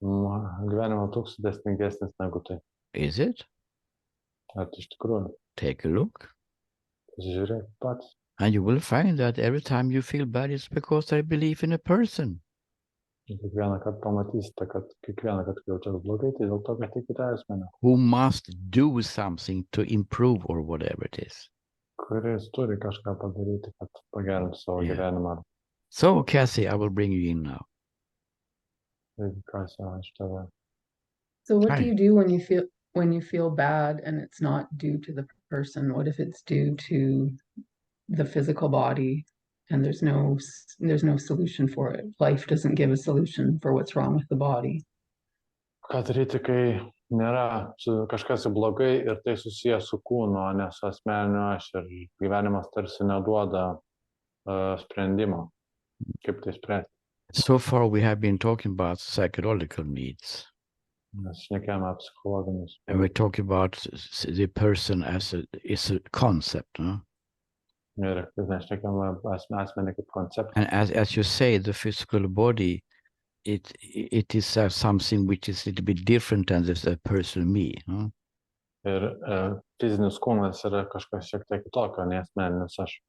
Gyvenimo daug sudėtingesnis negu tai. Is it? Ar iš tikrųjų, Take a look. pasižiūrėk pats. And you will find that every time you feel bad, it's because I believe in a person. Kiekvieną kartą pamatysite, kad kiekvieną kartą, kai jaučiatės blogai, tai dėl to, kad tikite asmenį, Who must do something to improve or whatever it is. kuris turi kažką padaryti, kad pagerintų savo Yeah. gyvenimą. So, Cassie, I will bring you in now. Tai kas yra iš tave. So what Hi. do you do when you feel bad and it's not due to the person? What if it's due to the physical body and there's no solution for it? Life doesn't give a solution for what's wrong with the body. Ką daryti, kai nėra kažkas blogai ir tai susijęs su kūnu, o ne su asmeniniu aš ir gyvenimas tarsi neduoda sprendimo, kaip tai spręsti. So far, we have been talking about psychological needs. Mes šnekėjome psichologinius. And we're talking about the person as a concept. No? Ir mes šnekėjome asmenį kaip konceptą. And as you say, the physical body, it is something which is a little bit different than the person me. No? Ir fizinis kūnas yra kažkas šiek tiek kitokio, nei asmeninis aš.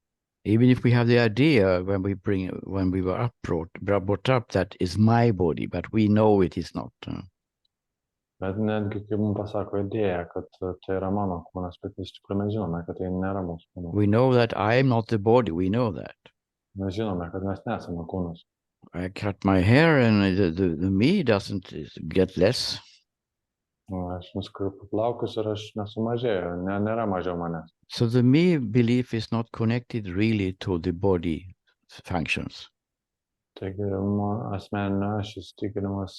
Even if we have the idea when we were brought up that is my body, but we know it is not. Bet netgi, kai mums pasako idėja, kad tai yra mano kūnas, bet iš tikrųjų mes žinome, kad tai nėra mūsų kūnas. We know that I am not the body. We know that. Mes žinome, kad mes nesame kūnas. I cut my hair and the me doesn't get less. Aš nuskirpiu plaukus ir aš nesumažėjau, nėra mažiau manęs. So the me belief is not connected really to the body functions. Taigi asmeninio aš įsitikinimas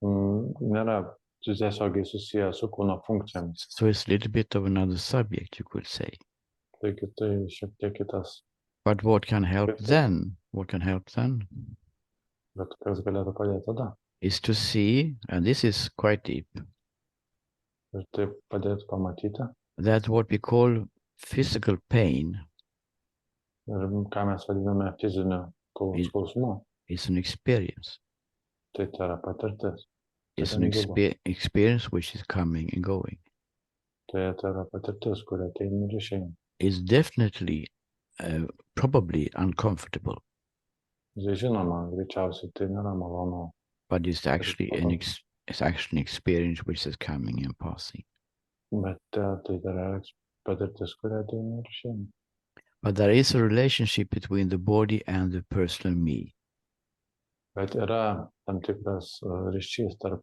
nėra tiesiogiai susijęs su kūno funkcijomis. So it's a little bit of another subject, you could say. Taigi tai šiek tiek kitas, But what can help then? What can help then bet kas galėtų padėti tada. is to see, and this is quite deep, Ir taip padėtų pamatyti. that what we call physical pain Ir ką mes vadiname fiziniu skausmu, is an experience. tai yra patirtis. It's an experience which is coming and going. Tai yra patirtis, kuria ateina ir išeina. It's definitely, probably uncomfortable, Tai žinoma, greičiausiai tai nėra malonu, but it's actually it's actually an experience which is coming and passing. bet tai yra patirtis, kuria ateina ir išeina. But there is a relationship between the body and the personal me. Bet yra tam tikras ryšys tarp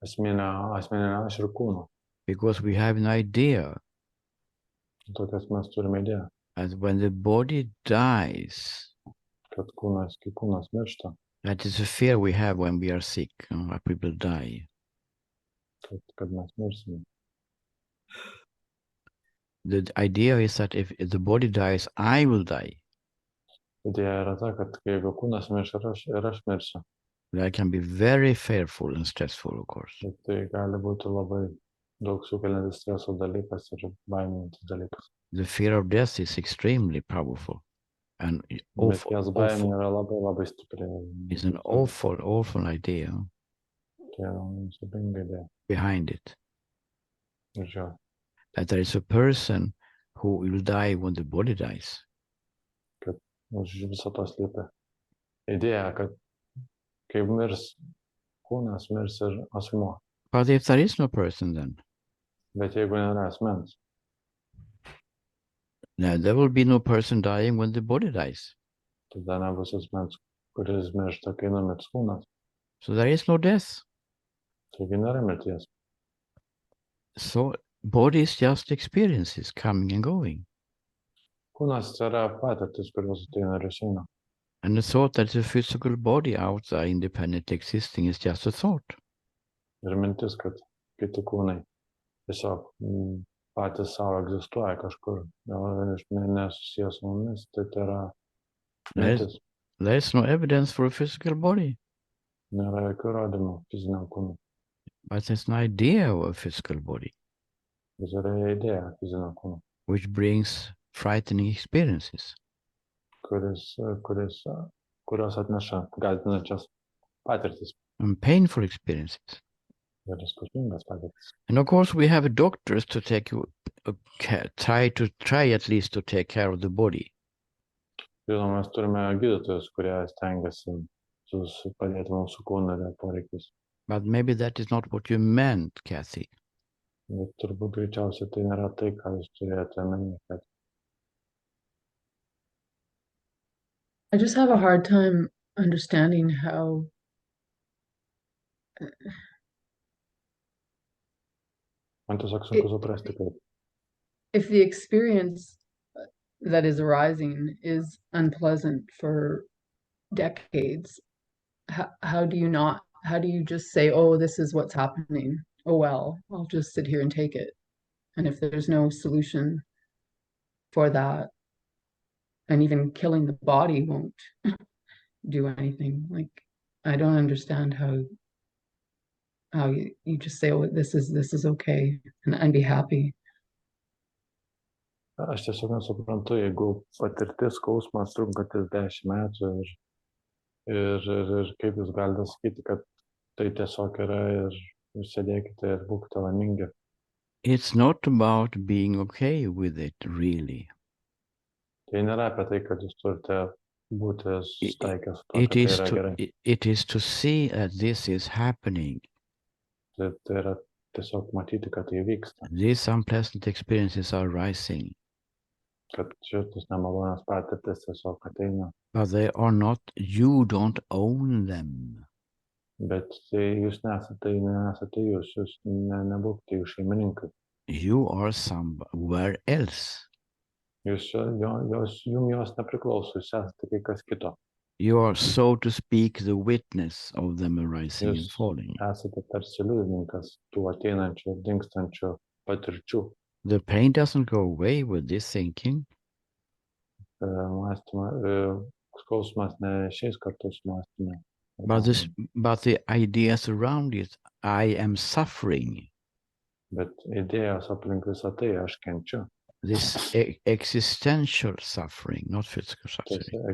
asmeninio aš ir kūno. Because we have an idea Tokias mes turime idėją, that when the body dies, kad kai kūnas miršta, that is a fear we have when we are sick, people die. kad mes mirsime. The idea is that if the body dies, I will die. Idėja yra ta, kad jeigu kūnas mirš ir aš mirsiu, That can be very fearful and stressful, of course. tai gali būti labai daug sukeliantis streso dalykas ir baiminantis dalykas. The fear of death is extremely powerful and Mirties baimė awful. yra labai stipri. It's an awful idea Tai yra siaubinga idėja. behind it. Ir žiūrėjau, That there is a person who will die when the body dies. už viso to slypi idėja, kad kai mirs kūnas, mirs ir asmuo. But if there is no person, then Bet jeigu nėra asmens, there will be no person dying when the body dies. tada nebus asmens, kuris miršta, kai numirs kūnas. So there is no death. Taigi nėra mirties. So body is just experiences coming and going. Kūnas yra patirtis, kurios ateina ir išeina. And the thought that the physical body out there independently existing is just a thought. Ir mintis, kad kiti kūnai tiesiog patys savo egzistuoja kažkur, nesusijęs su mumis, tai yra mintis. There is no evidence for a physical body, Nėra jokių įrodymų fiziniam kūnui. but there's an idea of a physical body, Bet yra idėja fizinio kūno, which brings frightening experiences. kurios atneša gąsdinančias patirtis And painful experiences. ir skausmingas patirtis. And of course, we have doctors to try at least to take care of the body. Žinoma, mes turime gydytojus, kurie stengiasi padėti mūsų kūną ir poreikius. But maybe that is not what you meant, Kathy. Bet turbūt greičiausiai tai nėra tai, ką jūs turėjote omeny, kad I just have a hard time understanding how man tiesiog sunku suprasti, kaip if the experience that is arising is unpleasant for decades, how do you just say, oh, this is what's happening? Oh, well, I'll just sit here and take it. And if there's no solution for that, and even killing the body won't do anything. Like, I don't understand how you just say, oh, this is okay, and be happy. aš tiesiog nesuprantu, jeigu patirtis, skausmas trunkantis 10 metų ir kaip jūs galite sakyti, kad tai tiesiog yra ir jūs sėdėkite ir būkite laimingi. It's not about being okay with it, really. Tai nėra apie tai, kad jūs turite būti sustaikę su to, kad tai yra gerai. It is to see that this is happening. Tai yra tiesiog matyti, kad tai vyksta, These unpleasant experiences are rising, kad šitas nemalonės patirtis tiesiog ateina, but they are not, you don't own them. bet tai jūs nesate jūs nebūkite jų šeimininkai. You are somewhere else. Jums jos nepriklauso, jūs esate kai kas kito. You are, so to speak, the witness of them arising and Jūs falling. esate tarsi liudininkas tų ateinančių ir dingstančių patirčių. The pain doesn't go away with this thinking. Skausmas neišeis kartu su mąstymu. But the ideas around it, I am suffering. Bet idėjos aplink visą tai, aš kenčiu. This existential suffering, not physical Tas suffering.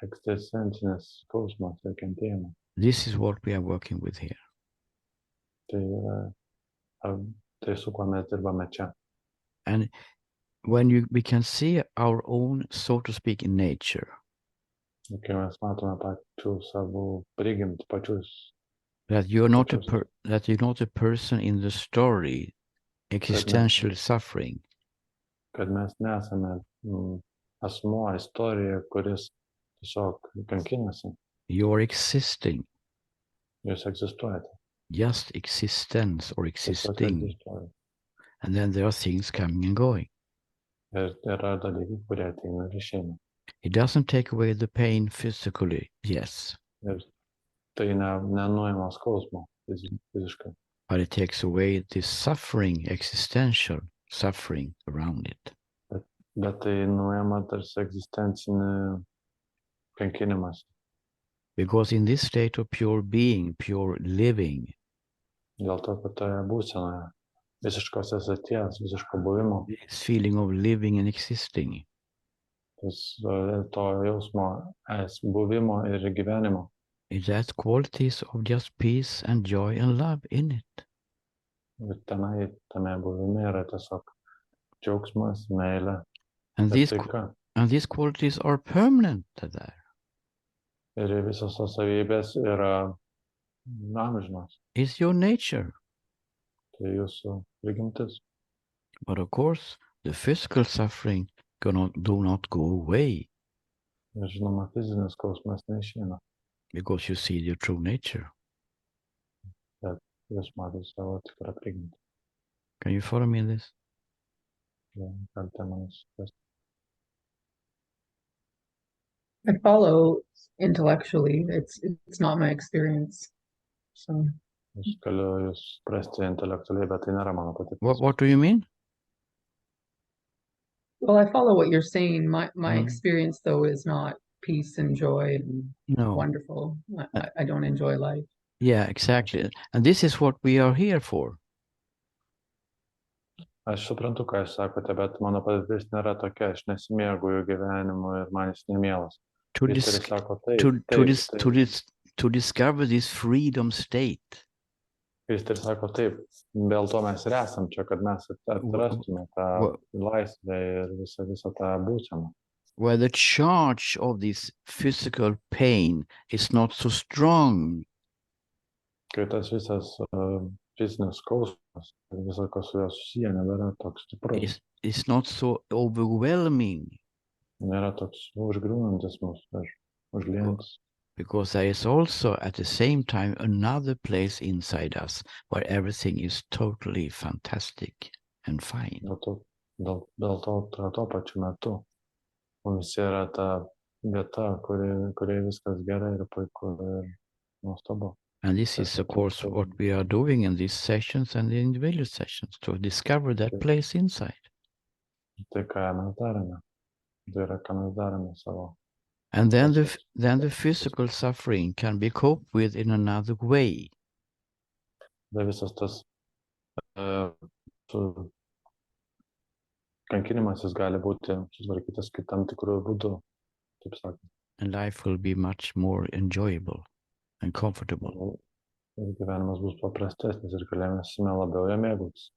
egzistencinis skausmas ir kentėjimas. This is what we are working with here. Tai yra tai, su kuo mes dirbame čia. And when we can see our own, so to speak, in nature, Kai mes matome pačių savo prigimtį, pačius, that you're not a person in the story, existentially suffering. kad mes nesame asmuo, istorija, kuris tiesiog kankinasi. You're existing, Jūs egzistuojate. just existence or Tiesiog existing. egzistuojate. And then there are things coming and going. Ir yra dalykai, kurie ateina ir išeina. It doesn't take away the pain physically, yes, Ir tai nenuima skausmo fiziškai. but it takes away the suffering, existential suffering around it. Bet tai nuima tarsi egzistencinį kankinimas. Because in this state of pure being, pure living, Dėl to, kad toje būsenoje visiškos esaties, visiško buvimo, this feeling of living and existing, to jausmo buvimo ir gyvenimo, it has qualities of just peace and joy and love in it. ir tame buvime yra tiesiog džiaugsmas, meilė And ir these, taika. and these qualities are permanent there. Ir visos tos savybės yra amžinos. It's your nature. Tai jūsų prigimtis. But of course, the physical suffering do not go away Ir žinoma, fizinis skausmas neišeina. because you see your true nature. Jūs matote savo tikrą prigimtį. Can you follow me in this? Galite mane suprasti. I follow intellectually. It's not my experience. So Aš galiu jūs suprasti intelektualiai, bet tai nėra mano patirtis. What do you mean? well, I follow what you're saying. My Mhm. experience though is not peace and joy and No. wonderful. I don't enjoy life. Yeah, exactly. And this is what we are here for. Aš suprantu, ką jūs sakote, bet mano patirtis nėra tokia. Aš nesimėgauju gyvenimu ir man jis nemielas. To, Jis dis- ir sako taip, to, taip, to, taip. to discover this freedom state. Jis ir sako taip. Dėl to mes ir esam čia, kad mes atrastume tą laisvę ir visą tą būseną. Where the charge of this physical pain is not so strong. Kai tas visas fizinis skausmas ir visą, kas su juo susiję, nebėra toks stiprus. It's not so overwhelming. Nėra toks užgriūnantis mus ir užliejantis. Because there is also at the same time another place inside us where everything is totally fantastic and fine. Dėl to tuo pačiu metu mums yra ta vieta, kurioje viskas gerai ir puiku ir nuostabu. And this is, of course, what we are doing in these sessions and the individual sessions, to discover that place inside. Tai ką mes darome. Tai yra, ką mes darome savo. And then the physical suffering can be coped with in another way. Tai visas tas kankinimas jis gali būti sutvarkytas kitam tikrų būdų, taip sakant. And life will be much more enjoyable and comfortable. Ir gyvenimas bus paprastesnis ir galėsime labiau ją mėgautis.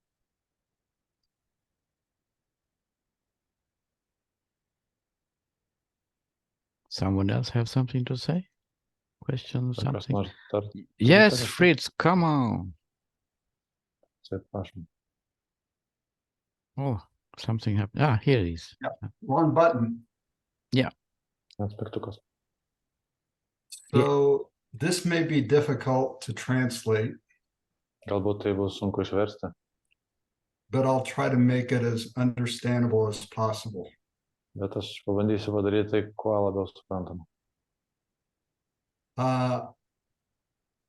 Someone else have something to say? Question or Kas something? nors dar Yes, turite? Fritz, come on. Taip, prašom. Oh, something happened. Ah, here it is. Wrong button. Aspektukas. So this may be difficult to translate, Galbūt tai bus sunku išversti, but I'll try to make it as understandable as possible. bet aš pabandysiu padaryti tai kuo labiau suprantama.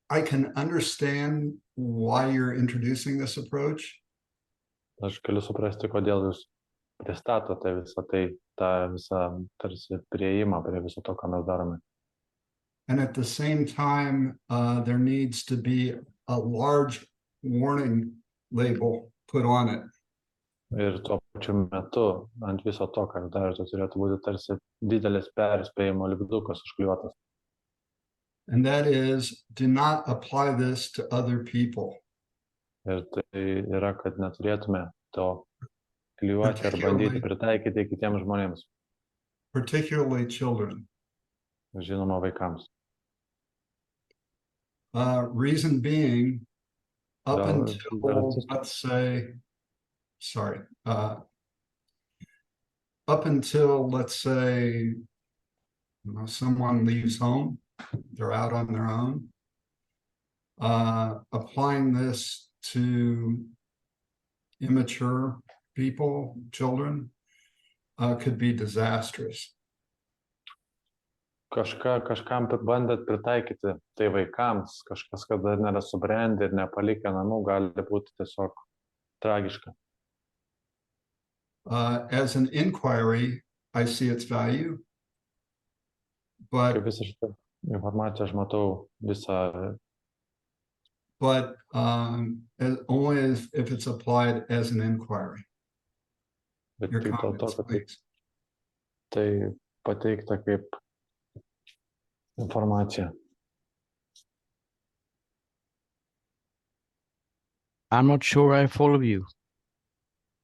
I can understand why you're introducing this approach, Aš galiu suprasti, kodėl jūs pristatote visą tai, tą visą tarsi prieimą prie viso to, ką mes darome. and at the same time, there needs to be a large warning label put on it. Ir tuo pačiu metu ant viso to, ką jūs darote, turėtų būti tarsi didelis perspėjimo lipdukas užklijuotas. And that is, do not apply this to other people. Ir tai yra, kad neturėtume to klijuoti ar bandyti pritaikyti kitiems žmonėms, Particularly children. žinoma vaikams. Reason being, up Well, until, let's say, up until, let's say, someone leaves home, they're out on their own. Applying this to immature people, children, could be disastrous. Kažkam bandant pritaikyti tai vaikams, kažkas, kad dar nėra subrendę ir nepalikę namų, gali būti tiesiog tragiška. As an inquiry, I see its value, but Kaip visą šitą informaciją aš matau visą, only if it's applied as an inquiry. bet Your tik dėl to, comments, kad please. tai pateikta kaip informacija. I'm not sure I follow you.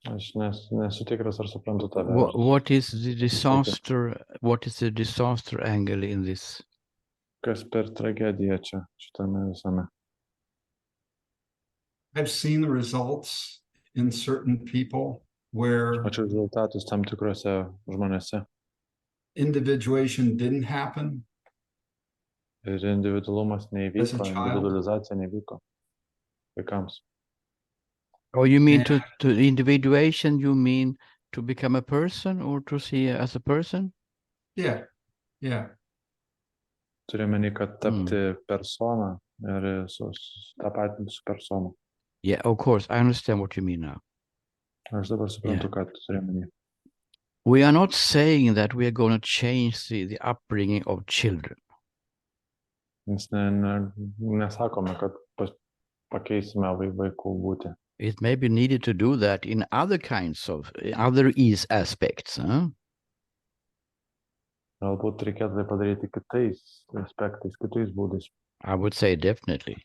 Aš nesu tikras, ar suprantu tave. What is the disaster? What is the disaster angle in this? Kas per tragediją čia, šitame visame. I've seen the results in certain people where Mačiau rezultatus tam tikrose žmonėse. individuation didn't happen. Ir individualumas As a neįvyko, child. individualizacija nevyko vaikams. Oh, you mean to individuation? You mean to become a person or to see as a person? Yeah. Turime, kad tapti persona ir tapatinti su persona. Yeah, of course. I understand what you mean now. Aš dabar suprantu, Yeah. kad turime. We are not saying that we are going to change the upbringing of children. Mes nesakome, kad pakeisime vaikų būti. It may be needed to do that in other kinds of other ease aspects. Huh? Galbūt reikėtų tai padaryti kitais aspektais, kitais būdais. I would say definitely,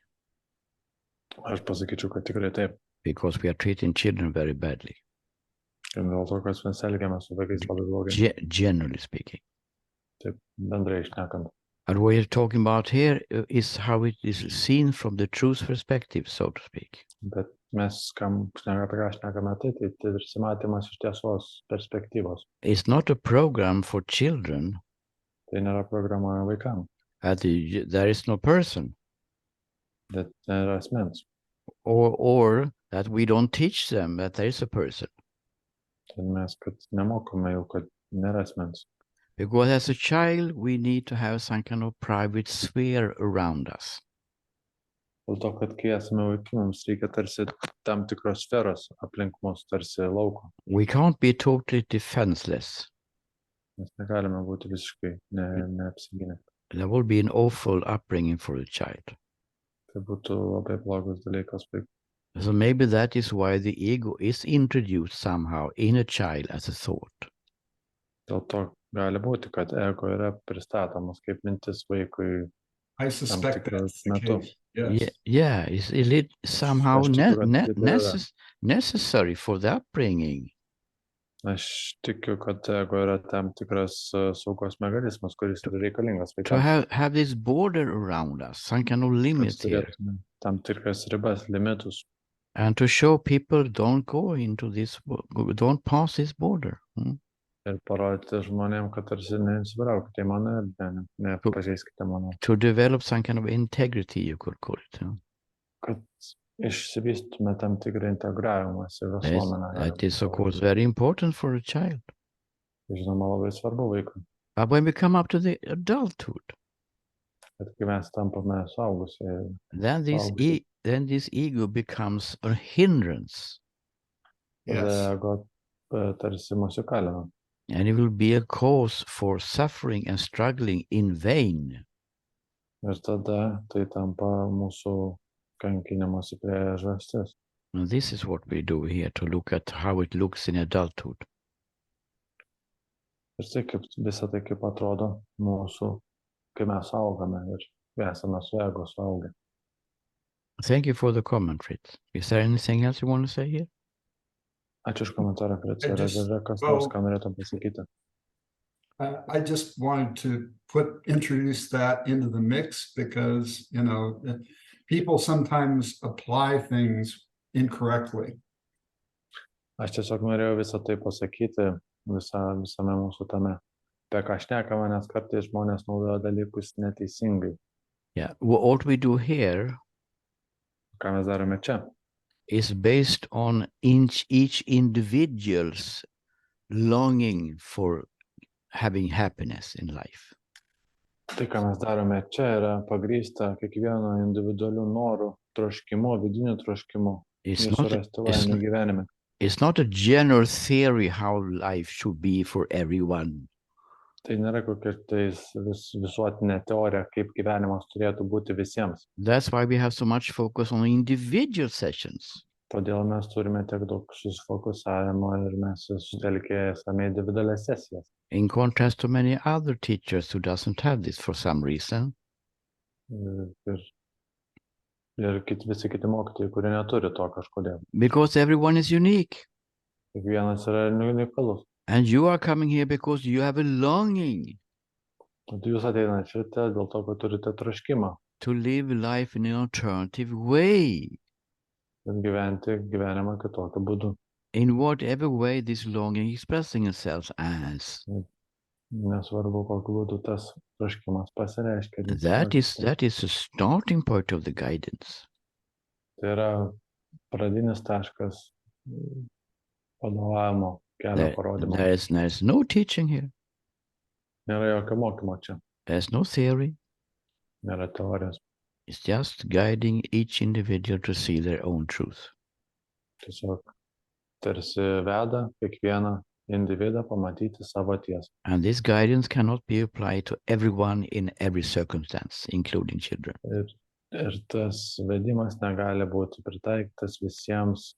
Aš pasakyčiau, kad tikrai taip. because we are treating children very badly, Ir dėl to, kad mes elgiamės su vaikais labai blogai. generally speaking. Taip, bendrai šnekant. And what you're talking about here is how it is seen from the truth perspective, so to speak. Bet mes, apie ką šnekame, tai tarsi matymas iš tiesos perspektyvos. It's not a program for children. Tai nėra programa vaikams, There is no person, bet nėra asmens. or that we don't teach them that there is a person. Tai mes, kad nemokome jau, kad nėra asmens. Because as a child, we need to have some kind of private sphere around us. Dėl to, kad kai esame vaikai, mums reikia tarsi tam tikros sferos aplink mus, tarsi lauko. We can't be totally defenseless. Mes negalime būti visiškai neapsigynę. That will be an awful upbringing for a child. Tai būtų labai blogas dalykas vaikui. So maybe that is why the ego is introduced somehow in a child as a thought. Dėl to gali būti, kad ego yra pristatomas kaip mintis vaikui. I suspect tikras that's the metu. case. Yes. Yeah, it's a little somehow Aš tikiu, kad taip yra. necessary for the upbringing. Aš tikiu, kad ego yra tam tikras saugos mechanizmas, kuris yra reikalingas To vaikams. have this border around us, some kind of limit Kad here. turėtume tam tikras ribas, limitus. And to show people don't pass this border. Ir parodyti žmonėm, kad tarsi nesibraukite į mano erdvę, nepažeiskite mano. To develop some kind of integrity, you could call it. Kad išsivystume tam tikrą integravimąsi į visuomenę. That is, of course, very important for a child. Žinoma, labai svarbu vaikui. But when we come up to the adulthood, Bet kai mes tampame suaugusiai, then this ego becomes a hindrance, tada Yes. ego tarsi mus įkalina. and it will be a cause for suffering and struggling in vain. Ir tada tai tampa mūsų kankinimosi priežastis. And this is what we do here, to look at how it looks in adulthood. Ir tai kaip visą tai kaip atrodo mūsų, kai mes augame ir esame su ego suaugę. Thank you for the comment, Fritz. Is there anything else you want to say here? Ačiū už komentarą, Fritz. Ar yra kas well- nors, ką norėtum pasakyti? I just wanted to introduce that into the mix because, people sometimes apply things incorrectly. Aš tiesiog norėjau visą tai pasakyti, visame mūsų tame. Apie ką šnekame, nes kartais žmonės naudoja dalykus neteisingai. Yeah. What we do here Ką mes darome čia? is based on each individual's longing for having happiness in life. Tai, ką mes darome čia, yra pagrįsta kiekvieno individualių norų, troškimo, vidinių troškimų It's ir not, surasti it's, laimę gyvenime. it's not a general theory how life should be for everyone. Tai nėra kokia visuotinė teorija, kaip gyvenimas turėtų būti visiems. That's why we have so much focus on individual sessions. Todėl mes turime tiek daug susifokusavimo ir mes susitelkę esame individualias sesijas. In contrast to many other teachers who doesn't have this for some reason. Ir visi kiti mokytojai, kurie neturi to kažkodėl. Because everyone is unique. Kiekvienas yra unikalus. And you are coming here because you have a longing Jūs ateinate čia dėl to, kad turite troškimą to live life in an alternative way. ir gyventi gyvenimą kitokiu būdu. In whatever way this longing expressing itself as. Nesvarbu, kokiu būdu tas troškimas pasireiškia. That is the starting point of the guidance. Tai yra pradinis taškas vadovavimo kelio parodymo. There's no teaching here. Nėra jokio mokymo čia. There's no theory. Nėra teorijos. It's just guiding each individual to see their own truth. Tiesiog tarsi veda kiekvieną individą pamatyti savo tiesą. And this guidance cannot be applied to everyone in every circumstance, including children. Ir tas vedimas negali būti pritaikytas visiems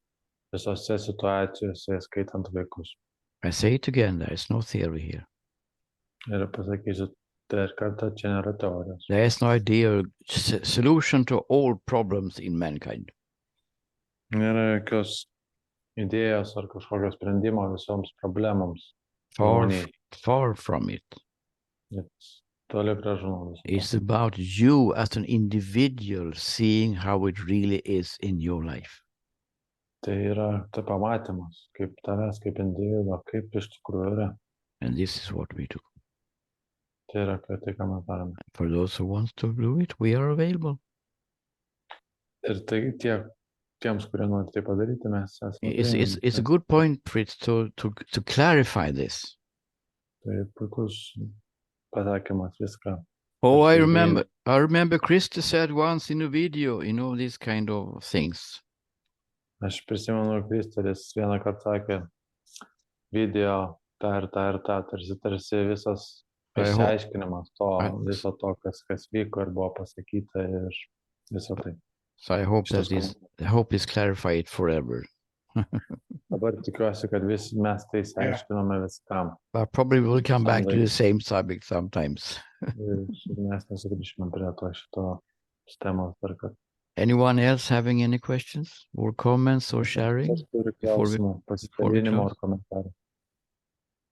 visose situacijose, skaitant vaikus. I say it again, there is no theory here. Ir pasakysiu, dar kartą čia nėra teorijos. There is no idea solution to all problems in mankind. Nėra jokios idėjos ar kažkokio sprendimo visoms problemams. Far from it. Toli gražu nuo viso. It's about you as an individual seeing how it really is in your life. Tai yra tai pamatymas, kaip tavęs, kaip individo, kaip iš tikrųjų yra. And this is what we do. Tai yra tai, ką mes darome. For those who want to do it, we are available. Ir tai tiems, kurie nori tai padaryti, mes esame. It's a good point, Fritz, to clarify this. Tai puikus pasakymas viską. Oh, I remember Krista said once in a video, these kind of things. Aš prisimenu, Kristeris vieną kartą sakė video tą ir tą, tarsi visas išsiaiškinimas viso to, kas vyko ir buvo pasakyta ir viso tai. So I hope is clarified forever. Dabar tikiuosi, kad mes tai išsiaiškinome viskam. But probably we'll come back to the same subject sometimes. Mes nesugrįšime prie šito temos dar kartą. Anyone else having any questions or comments or sharing?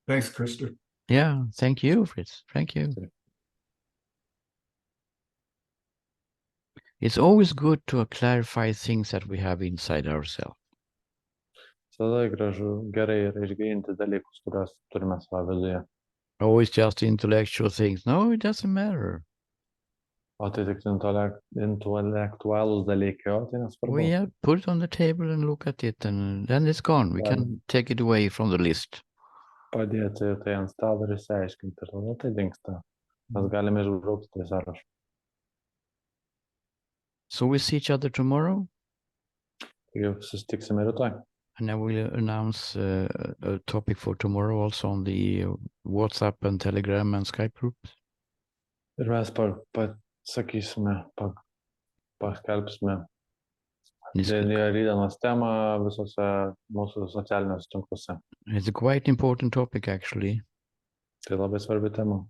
Thanks, Krista. Yeah, thank you, Fritz. Thank you. It's always good to clarify things that we have inside ourselves. Visada gerai yra išgryninti dalykus, kuriuos turime savo viduje. Always just intellectual things. No, it doesn't matter. O tai tik intelektualūs dalykai, o tai nesvarbu. We put it on the table and look at it, and then it's gone. We can take it away from the list. Padėti tai ant stalo ir išsiaiškinti, ir tada tai dingsta. Mes galime išbraukti tai sąrašą. So we see each other tomorrow. Taigi susitiksime rytoj. And I will announce a topic for tomorrow also on the WhatsApp and Telegram and Skype groups. Ir mes pasakysime, paskelbsime rytdienos temą visose mūsų socialiniuose tinkluose. It's a quite important topic, actually. Tai labai svarbi tema.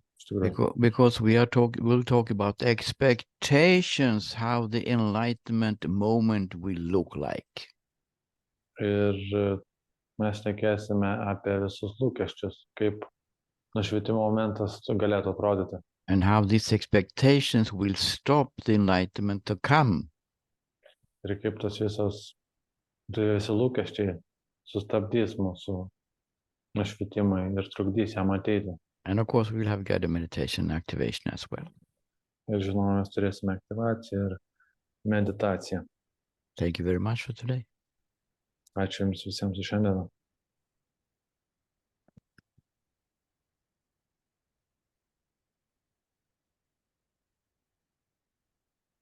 Because we'll talk about expectations, how the enlightenment moment will look like. Ir mes šnekėsime apie visus lūkesčius, kaip nušvitimo momentas galėtų atrodyti. And how these expectations will stop the enlightenment to come. Ir kaip visi lūkesčiai sustabdys mūsų nušvitimai ir trukdys jam ateiti. And of course, we'll have guided meditation and activation as well. Ir žinoma, mes turėsime aktyvaciją ir meditaciją. Thank you very much for today. Ačiū Jums visiems už šiandieną.